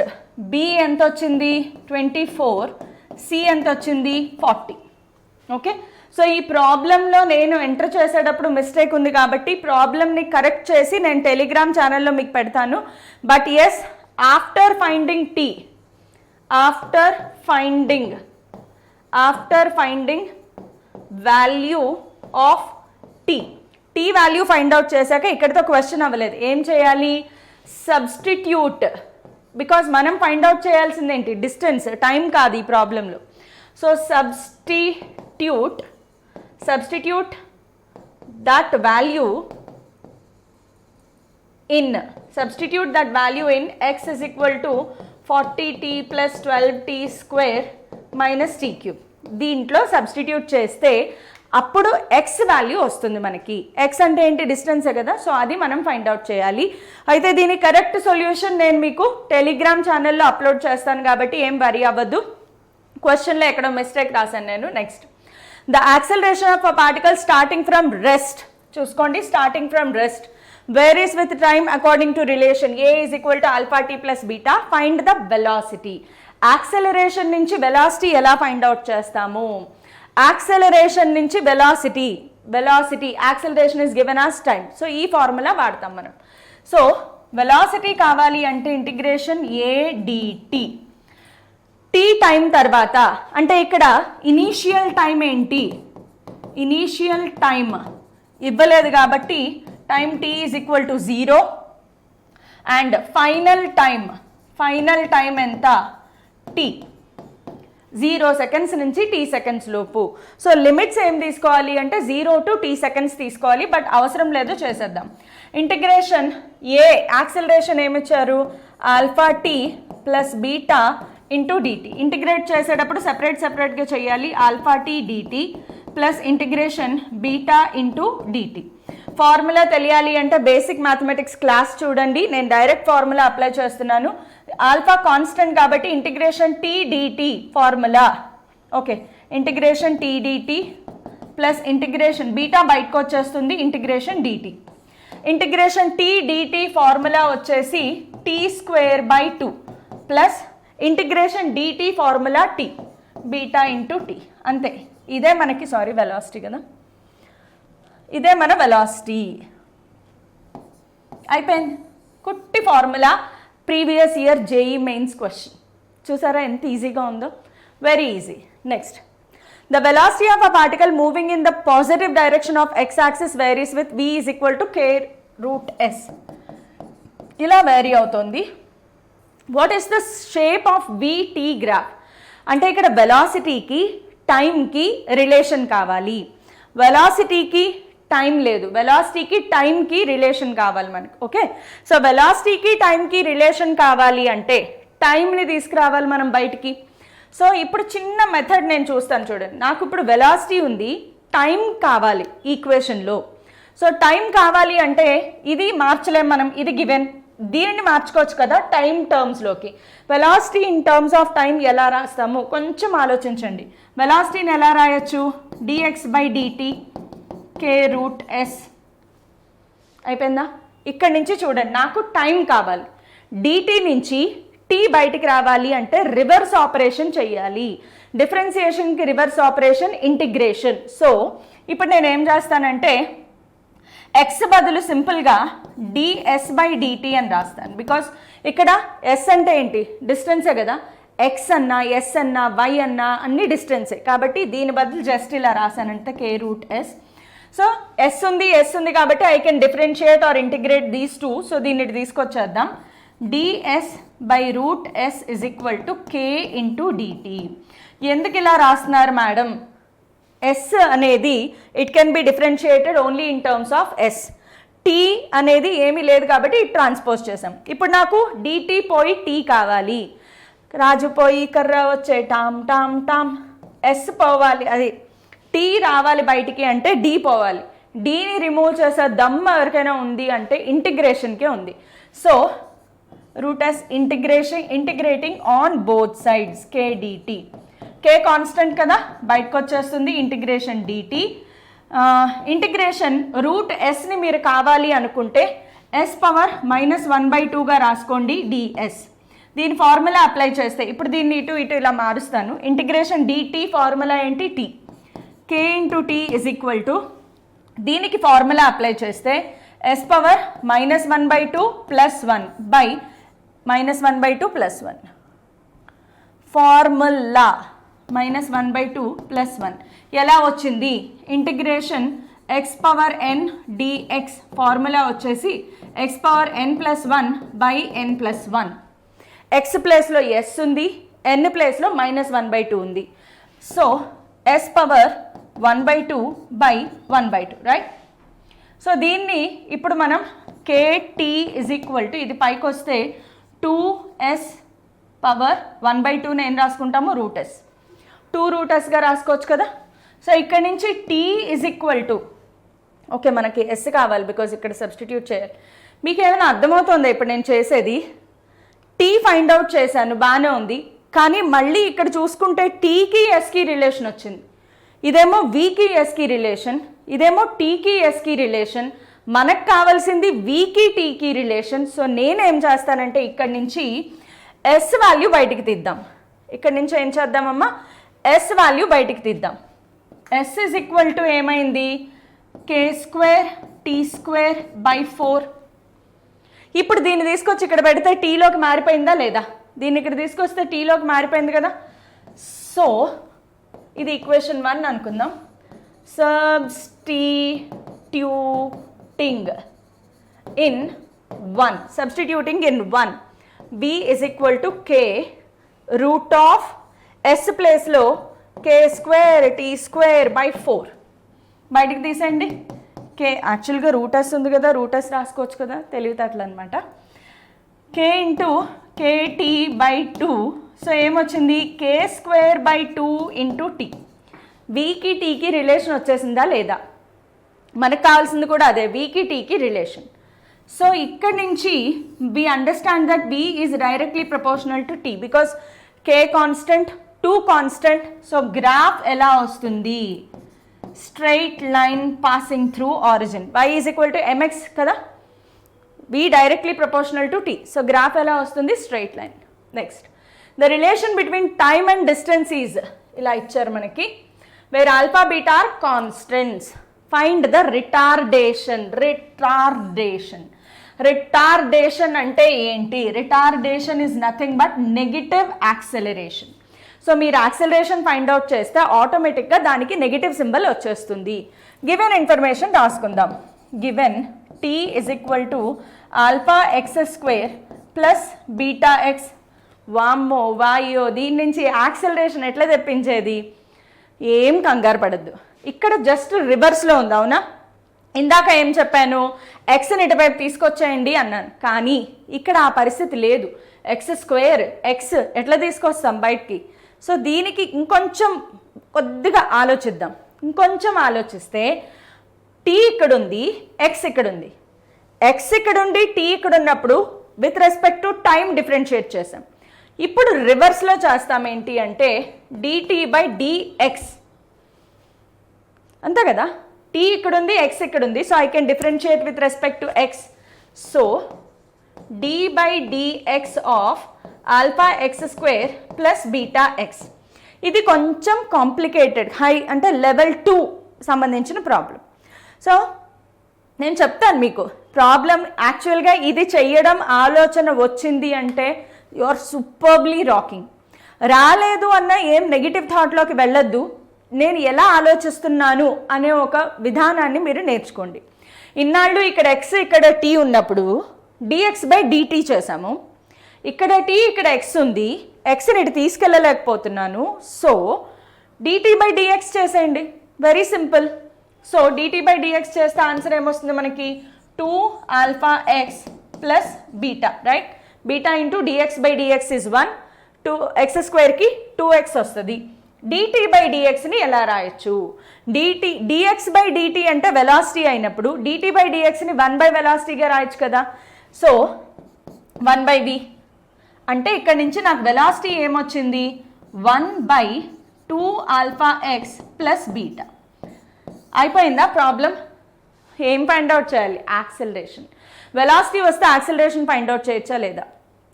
బి ఎంత వచ్చింది? 24. సి ఎంత వచ్చింది? 40. ఓకే సో ఈ ప్రాబ్లంలో నేను ఎంటర్ చేసేటప్పుడు మిస్టేక్ ఉంది కాబట్టి ప్రాబ్లమ్ని కరెక్ట్ చేసి నేను టెలిగ్రామ్ ఛానల్లో మీకు పెడతాను. But yes after finding value of t value find out చేశాక ఇక్కడితో క్వశ్చన్ అవ్వలేదు. ఏం చేయాలి? సబ్స్టిట్యూట్. బికాజ్ మనం ఫైండ్ అవుట్ చేయాల్సింది ఏంటి? డిస్టెన్స్, టైం కాదు ఈ ప్రాబ్లంలో. So substitute that value in x is equal to 40t plus 12t square minus t cube. దీంట్లో సబ్స్టిట్యూట్ చేస్తే అప్పుడు ఎక్స్ వాల్యూ వస్తుంది మనకి. ఎక్స్ అంటే ఏంటి? డిస్టెన్సే కదా. సో అది మనం ఫైండ్ అవుట్ చేయాలి. అయితే దీని కరెక్ట్ సొల్యూషన్ నేను మీకు టెలిగ్రామ్ ఛానల్లో అప్లోడ్ చేస్తాను కాబట్టి ఏం వరీ అవ్వద్దు. క్వశ్చన్లో ఎక్కడో మిస్టేక్ రాశాను నేను. Next the acceleration of a particle starting from rest. చూసుకోండి, starting from rest varies with time according to relation a is equal to alpha t plus beta. Find the velocity. Acceleration నుంచి velocity ఎలా find out చేస్తాము? Acceleration నుంచి velocity acceleration is given as time. So ఈ formula వాడతాం మనం. So velocity కావాలి అంటే integration a dt. T time తర్వాత అంటే ఇక్కడ ఇనీషియల్ టైం ఏంటి? ఇనీషియల్ టైం ఇవ్వలేదు కాబట్టి time t is equal to 0 and final time ఎంత? t 0 సెకండ్స్ నుంచి t సెకండ్స్ లోపు. సో లిమిట్స్ ఏం తీసుకోవాలి అంటే 0 to t సెకండ్స్ తీసుకోవాలి. బట్ అవసరం లేదు, చేసేద్దాం. ఇంటిగ్రేషన్ ఏ యాక్సలరేషన్ ఏమిచ్చారు? Alpha t plus beta into dt. Integrate చేసేటప్పుడు సెపరేట్గా చేయాలి. Alpha t dt plus integration beta into dt. Formula తెలియాలి అంటే బేసిక్ మ్యాథమెటిక్స్ క్లాస్ చూడండి. నేను డైరెక్ట్ ఫార్ములా అప్లై చేస్తున్నాను. ఆల్ఫా కాన్స్టెంట్ కాబట్టి integration t dt formula. Okay integration t dt plus integration beta బయటకు వచ్చేస్తుంది integration dt. Integration t dt formula వచ్చేసి t square by 2 plus integration dt formula tea beta into t. అంతే. ఇదే మనకి velocity కదా, ఇదే మన వెలాసిటీ. అయిపోయింది. కుట్టి formula previous year JEE mains question. చూసారా ఎంత ఈజీగా ఉందో? Very easy. Next the velocity of a particle moving in the positive direction of X axis varies with v is equal to k√s. ఇలా వేరీ అవుతుంది. What is the shape of vt graph అంటే ఇక్కడ వెలాసిటీకి టైంకి relation కావాలి. వెలాసిటీకి time లేదు, వెలాసిటీకి టైంకి relation కావాలి మనకి. ఓకే సో వెలాసిటీకి టైంకి రిలేషన్ కావాలి అంటే టైంని తీసుకురావాలి మనం బయటికి. సో ఇప్పుడు చిన్న మెథడ్ నేను చూస్తాను చూడండి. నాకు ఇప్పుడు వెలాసిటీ ఉంది, టైం కావాలి ఈక్వేషన్లో. సో టైం కావాలి అంటే ఇది మార్చలేం మనం, ఇది గివెన్. దీనిని మార్చుకోవచ్చు కదా టైం టర్మ్స్లోకి. Velocity in terms of time ఎలా రాస్తాము కొంచెం ఆలోచించండి. వెలాసిటీని ఎలా రాయొచ్చు? dx by dt k root s అయిపోయిందా? ఇక్కడి నుంచి చూడండి, నాకు టైం కావాలి. డిటి నుంచి టీ బయటికి రావాలి అంటే రివర్స్ ఆపరేషన్ చెయ్యాలి. డిఫరెన్సియేషన్కి రివర్స్ ఆపరేషన్ ఇంటిగ్రేషన్. సో ఇప్పుడు నేను ఏం చేస్తానంటే ఎక్స్ బదులు సింపుల్గా డిఎస్ బై డిటి అని రాస్తాను. బికాస్ ఇక్కడ ఎస్ అంటే ఏంటి, డిస్టెన్సే కదా. ఎక్స్ అన్నా ఎస్ అన్నా వై అన్నా అన్ని డిస్టెన్సే, కాబట్టి దీని బదులు జస్ట్ ఇలా రాశానంటే k root s. So s ఉంది కాబట్టి I can differentiate or integrate these two. So దీన్ని తీసుకొచ్చేద్దాం. Ds by root s is equal to k into dt. ఎందుకు ఇలా రాస్తున్నారు మేడం? ఎస్ అనేది it can be differentiated only in terms of s. T అనేది ఏమీ లేదు కాబట్టి ఇట్ ట్రాన్స్పోజ్ చేసాం. ఇప్పుడు నాకు డిటి పోయి టీ కావాలి, రాజు పోయి కర్ర వచ్చే టామ్ టామ్ టామ్. ఎస్ పోవాలి, అది టీ రావాలి బయటికి అంటే డి పోవాలి. డీని రిమూవ్ చేసే దమ్ ఎవరికైనా ఉంది అంటే ఇంటిగ్రేషన్కే ఉంది. So root s integrating on both sides k dt. K constant కదా, బయటకు వచ్చేస్తుంది. Integration dt. ఇంటిగ్రేషన్ రూట్ ఎస్ని మీరు కావాలి అనుకుంటే ఎస్ పవర్ -1/2గా రాసుకోండి డిఎస్. దీని ఫార్ములా అప్లై చేస్తే ఇప్పుడు దీన్ని ఇటు ఇలా మారుస్తాను. ఇంటిగ్రేషన్ డిటి ఫార్ములా ఏంటి? T. K into t is equal to, దీనికి ఫార్ములా అప్లై చేస్తే ఎస్ పవర్ -1/2 + 1 బై -1/2 + 1. ఫార్ములా -1/2 + 1 ఎలా వచ్చింది? Integration x power n dx formula వచ్చేసి x power n+1 by n+1. X ప్లేస్లో ఎస్ ఉంది, ఎన్ ప్లేస్లో -1/2 ఉంది. So s power 1/2 by 1/2, right? So దీన్ని ఇప్పుడు మనం కేటీ ఇజ్ ఈక్వల్ టు, ఇది పైకి వస్తే 2s పవర్ 1/2ని ఏం రాసుకుంటాము? Root s. 2 రూట్ ఎస్గా రాసుకోవచ్చు కదా. సో ఇక్కడ నుంచి t is equal to, okay మనకి ఎస్ కావాలి బికాజ్ ఇక్కడ సబ్స్టిట్యూట్ చేయాలి. మీకు ఏమైనా అర్థమవుతుందా ఇప్పుడు నేను చేసేది? టీ ఫైండ్ అవుట్ చేశాను, బాగానే ఉంది. కానీ మళ్ళీ ఇక్కడ చూసుకుంటే టీకి ఎస్కి రిలేషన్ వచ్చింది. ఇదేమో వికి ఎస్కి రిలేషన్, ఇదేమో టీకి ఎస్కి రిలేషన్. మనకు కావాల్సింది వికి టీకి రిలేషన్. సో నేనేం చేస్తానంటే ఇక్కడ నుంచి ఎస్ వాల్యూ బయటికి తీద్దాం. ఇక్కడ నుంచి ఏం చేద్దామమ్మా? ఎస్ వాల్యూ బయటికి తీద్దాం. ఎస్ ఇజ్ ఈక్వల్ టు ఏమైంది? k² t² by 4. ఇప్పుడు దీన్ని తీసుకొచ్చి ఇక్కడ పెడితే టీలోకి మారిపోయిందా లేదా? దీన్ని ఇక్కడ తీసుకొస్తే టీలోకి మారిపోయింది కదా. సో ఇది ఈక్వేషన్ 1 అనుకుందాం. Substituting in 1 b is equal to k root of s ప్లేస్లో k² t² బై 4 బయటికి తీసేయండి. కే యాక్చువల్గా రూట్ ఎస్ ఉంది కదా, రూట్ ఎస్ రాసుకోవచ్చు కదా, తెలివితేటలు అనమాట. కే ఇంటూ కేటీ బై 2. సో ఏమొచ్చింది? k² by 2 into tea. Vicky టీకి రిలేషన్ వచ్చేసిందా లేదా? మనకు కావాల్సింది కూడా అదే, వికి టీకి రిలేషన్. సో ఇక్కడ నుంచి we understand that b is directly proportional to t because k constant, 2 constant. So graph ఎలా వస్తుంది? Straight line passing through origin. y is equal to mx కదా, b directly proportional to t. So graph ఎలా వస్తుంది? Straight line. Next, the relation between time and distance is ఇలా ఇచ్చారు మనకి. Where alpha beta are constants, find the retardation. Retardation అంటే ఏంటి? Retardation is nothing but negative acceleration. So మీరు acceleration find out చేస్తే ఆటోమేటిక్గా దానికి నెగిటివ్ సింబల్ వచ్చేస్తుంది. గివెన్ ఇన్ఫర్మేషన్ రాసుకుందాం. Given t is equal to alpha x² plus beta x. వామ్మో వాయో, దీని నుంచి యాక్సెలరేషన్ ఎట్లా తెప్పించేది? ఏం కంగారు పడద్దు, ఇక్కడ జస్ట్ రివర్స్లో ఉంది. అవునా? ఇందాక ఏం చెప్పాను? ఎక్స్ని ఇటువైపు తీసుకొచ్చేయండి అన్నాను, కానీ ఇక్కడ ఆ పరిస్థితి లేదు. x² ఎక్స్ ఎట్లా తీసుకొస్తాం బయటికి? సో దీనికి ఇంకొంచెం కొద్దిగా ఆలోచిద్దాం. ఇంకొంచెం ఆలోచిస్తే టీ ఇక్కడ ఉంది, ఎక్స్ ఇక్కడ ఉంది. ఎక్స్ ఇక్కడ ఉండి టీ ఇక్కడ ఉన్నప్పుడు with respect to time differentiate చేసాం. ఇప్పుడు రివర్స్లో చేస్తాం. ఏంటి అంటే dt బై dx, అంతే కదా. టీ ఇక్కడ ఉంది, ఎక్స్ ఇక్కడ ఉంది. So I can differentiate with respect to x. So d by dx of alpha x square plus beta x. ఇది కొంచెం కాంప్లికేటెడ్, హై అంటే లెవెల్ 2 సంబంధించిన ప్రాబ్లం. సో నేను చెప్తాను మీకు ప్రాబ్లం. యాక్చువల్గా ఇది చెయ్యడం ఆలోచన వచ్చింది అంటే యు ఆర్ సూపర్బ్లీ రాకింగ్. రాలేదు అన్న ఏం నెగిటివ్ థాట్లోకి వెళ్ళొద్దు. నేను ఎలా ఆలోచిస్తున్నాను అనే ఒక విధానాన్ని మీరు నేర్చుకోండి. ఇన్నాళ్ళు ఇక్కడ ఎక్స్ ఇక్కడ టీ ఉన్నప్పుడు డిఎక్స్ బై డిటీ చేసాము. ఇక్కడ టీ ఇక్కడ ఎక్స్ ఉంది, ఎక్స్ని ఇటు తీసుకెళ్ళలేకపోతున్నాను. సో డిటీ బై డిఎక్స్ చేసేయండి, very simple. So dt by dx చేస్తే ఆన్సర్ ఏమొస్తుంది మనకి? 2 alpha x plus beta, right? Beta into dx by dx is 1, 2 x స్క్వేర్కి 2x వస్తుంది. డిటీ బై డిఎక్స్ని ఎలా రాయొచ్చు? డిఎక్స్ బై డిటీ అంటే వెలాసిటీ అయినప్పుడు డిటీ బై డిఎక్స్ని 1 బై వెలాసిటీగా రాయొచ్చు కదా. సో 1 బై వి అంటే ఇక్కడ నుంచి నాకు వెలాసిటీ ఏమొచ్చింది? 1 by 2 alpha x plus beta. అయిపోయిందా ప్రాబ్లం? ఏం ఫైండ్ అవుట్ చేయాలి? యాక్సిలరేషన్. వెలాసిటీ వస్తే యాక్సిలరేషన్ ఫైండ్ అవుట్ చేయొచ్చా లేదా?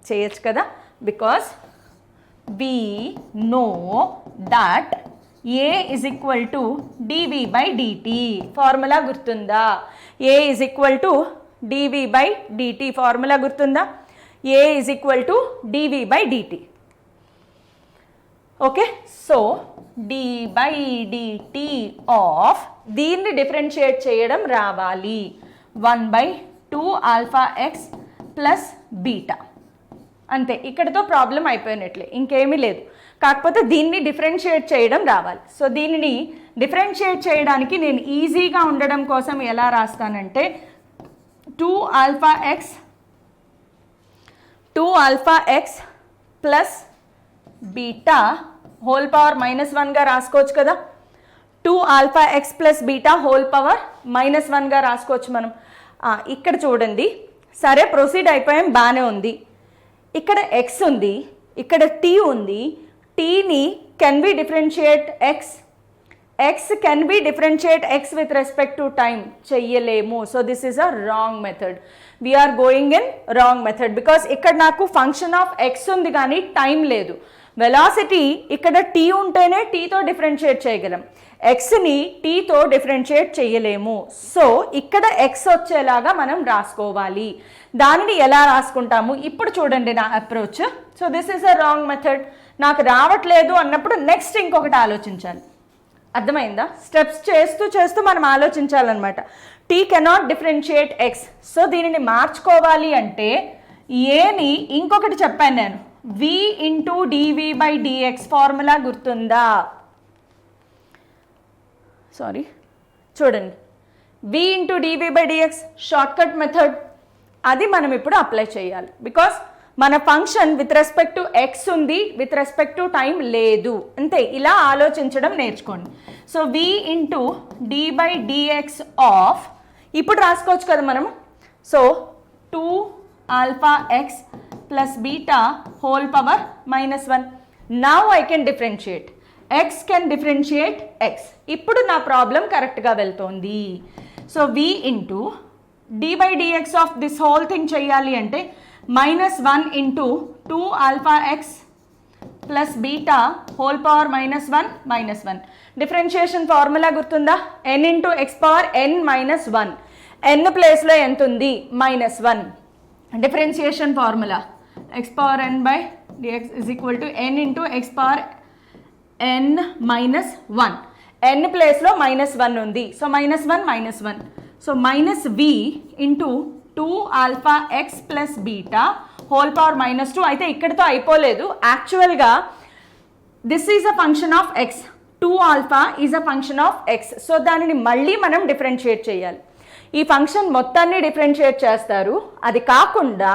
చేయొచ్చు కదా, because we know that a is equal to dv by dt. Formula గుర్తుందా? a is equal to dv by dt formula గుర్తుందా? a is equal to dv by dt. Okay, so d by dt of దీన్ని differentiate చేయడం రావాలి. 1 by 2 alpha x plus beta. అంతే, ఇక్కడతో problem అయిపోయినట్లే, ఇంకేమీ లేదు. కాకపోతే దీన్ని డిఫరెన్షియేట్ చేయడం రావాలి. సో దీనిని డిఫరెన్షియేట్ చేయడానికి నేను ఈజీగా ఉండడం కోసం ఎలా రాస్తానంటే 2 alpha x plus beta whole power -1గా రాసుకోవచ్చు కదా. 2 alpha x plus beta whole power -1గా రాసుకోవచ్చు మనం. ఇక్కడ చూడండి, సరే ప్రొసీడ్ అయిపోయాం, బాగానే ఉంది. ఇక్కడ ఎక్స్ ఉంది, ఇక్కడ టీ ఉంది. టీని can be differentiate x can be differentiate x with respect to time. చెయ్యలేము. So this is a wrong method. We are going in wrong method because ఇక్కడ నాకు ఫంక్షన్ ఆఫ్ ఎక్స్ ఉంది కానీ టైం లేదు. వెలాసిటీ ఇక్కడ టీ ఉంటేనే టీతో డిఫరెన్షియేట్ చేయగలం, ఎక్స్ని టీతో differentiate చేయలేము. సో ఇక్కడ ఎక్స్ వచ్చేలాగా మనం రాసుకోవాలి. దానిని ఎలా రాసుకుంటాము ఇప్పుడు చూడండి నా approach. So this is a wrong method. నాకు రావట్లేదు అన్నప్పుడు నెక్స్ట్ ఇంకొకటి ఆలోచించాలి. అర్థమైందా? స్టెప్స్ చేస్తూ మనం ఆలోచించాలన్నమాట. T cannot differentiate x. So దీనిని మార్చుకోవాలి అంటే ఏని ఇంకొకటి చెప్పాను నేను, v into dv by dx formula గుర్తుందా? సారీ, చూడండి, v into dv by dx shortcut method. అది మనం ఇప్పుడు అప్లై చేయాలి బికాస్ మన function with respect to x ఉంది, విత్ రెస్పెక్ట్ టు టైం లేదు. అంతే, ఇలా ఆలోచించడం నేర్చుకోండి. So v into d by dx of ఇప్పుడు రాసుకోవచ్చు కదా మనం. So 2 alpha x plus beta whole power -1. Now I can differentiate x can differentiate x. ఇప్పుడు నా ప్రాబ్లం కరెక్ట్గా వెళ్తోంది. So v into d by dx of this whole thing చేయాలి అంటే -1 into 2 alpha x plus beta whole power -1. Differentiation formula గుర్తుందా? n into x power n-1. n ప్లేస్లో ఎంత ఉంది? -1. డిఫరెన్షియేషన్ ఫార్ములా x పవర్ n బై dx is equal to n into x power n-1. n ప్లేస్లో -1 ఉంది. So -1. So -v into 2 alpha x plus beta whole power -2. అయితే ఇక్కడితో అయిపోలేదు. యాక్చువల్గా this is a function of X, 2 alpha is a function of X. So దానిని మళ్ళీ మనం differentiate చేయాలి. ఈ ఫంక్షన్ మొత్తాన్ని డిఫరెన్షియేట్ చేస్తారు. అది కాకుండా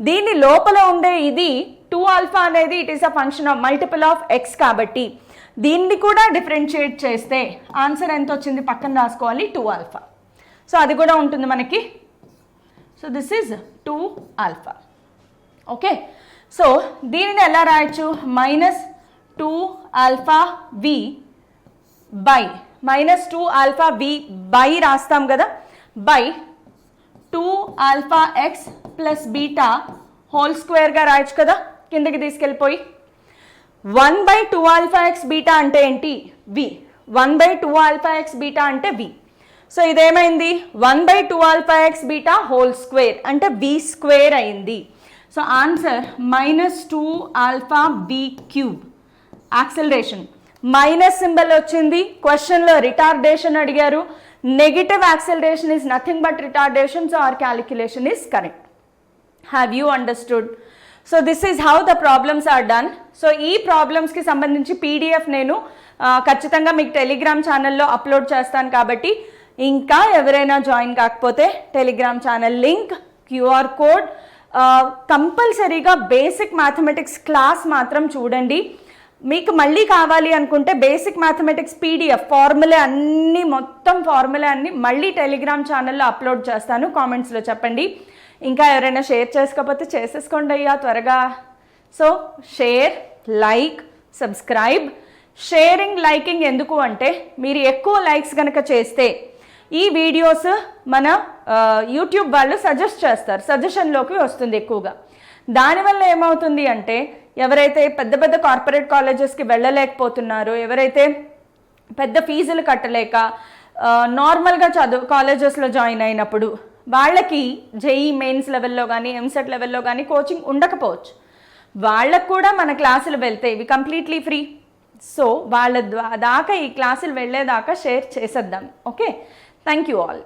దీని లోపల ఉండే ఇది 2 ఆల్ఫా అనేది it is a function of multiple of X కాబట్టి దీన్ని కూడా డిఫరెన్షియేట్ చేస్తే ఆన్సర్ ఎంత వచ్చింది పక్కన రాసుకోవాలి, 2 ఆల్ఫా. సో అది కూడా ఉంటుంది మనకి. So this is 2 alpha. Okay, so దీనిని ఎలా రాయొచ్చు? -2 alpha v by minus 2 alpha v by రాస్తాం కదా, by 2 alpha x plus beta whole స్క్వేర్గా రాయొచ్చు కదా కిందకి తీసుకెళ్ళిపోయి. 1/2 ఆల్ఫా ఎక్స్ బీటా అంటే ఏంటి? వి. 1/2 ఆల్ఫా ఎక్స్ బీటా అంటే వి. సో ఇదేమైంది? 1/2 alpha x beta whole square అంటే వి స్క్వేర్ అయింది. So answer -2 alpha b cube. Acceleration minus symbol వచ్చింది. క్వశ్చన్లో రిటార్డేషన్ అడిగారు. Negative acceleration is nothing but retardation. So our calculation is correct. Have you understood? So this is how the problems are done. So ఈ ప్రాబ్లమ్స్కి సంబంధించి PDF నేను ఖచ్చితంగా మీకు Telegram ఛానల్లో అప్లోడ్ చేస్తాను. కాబట్టి ఇంకా ఎవరైనా జాయిన్ కాకపోతే Telegram channel link, QR code, కంపల్సరీగా బేసిక్ మ్యాథమెటిక్స్ క్లాస్ మాత్రం చూడండి. మీకు మళ్ళీ కావాలి అనుకుంటే బేసిక్ మ్యాథమెటిక్స్ పీడిఎఫ్ ఫార్ములా అన్నీ, మొత్తం ఫార్ములా అన్నీ మళ్ళీ టెలిగ్రామ్ ఛానల్లో అప్లోడ్ చేస్తాను. కామెంట్స్లో చెప్పండి. ఇంకా ఎవరైనా షేర్ చేసుకోకపోతే చేసేసుకోండి అయ్యా త్వరగా. So share, like, subscribe. Sharing, liking ఎందుకు అంటే మీరు ఎక్కువ లైక్స్ కనుక చేస్తే ఈ వీడియోస్ మన యూట్యూబ్ వాళ్ళు సజెస్ట్ చేస్తారు, సజెషన్లోకి వస్తుంది ఎక్కువగా. దానివల్ల ఏమవుతుంది అంటే ఎవరైతే పెద్ద పెద్ద కార్పొరేట్ కాలేజెస్కి వెళ్ళలేకపోతున్నారో, ఎవరైతే పెద్ద ఫీజులు కట్టలేక నార్మల్గా కాలేజెస్లో జాయిన్ అయినప్పుడు వాళ్ళకి జేఈ మెయిన్స్ లెవెల్లో కానీ ఎంసెట్ లెవెల్లో కానీ కోచింగ్ ఉండకపోవచ్చు. వాళ్ళకు కూడా మన క్లాసులు వెళ్తే ఇవి కంప్లీట్లీ ఫ్రీ. సో వాళ్ళ దాకా ఈ క్లాసులు వెళ్ళేదాకా షేర్ చేసేద్దాం. Okay, thank you all.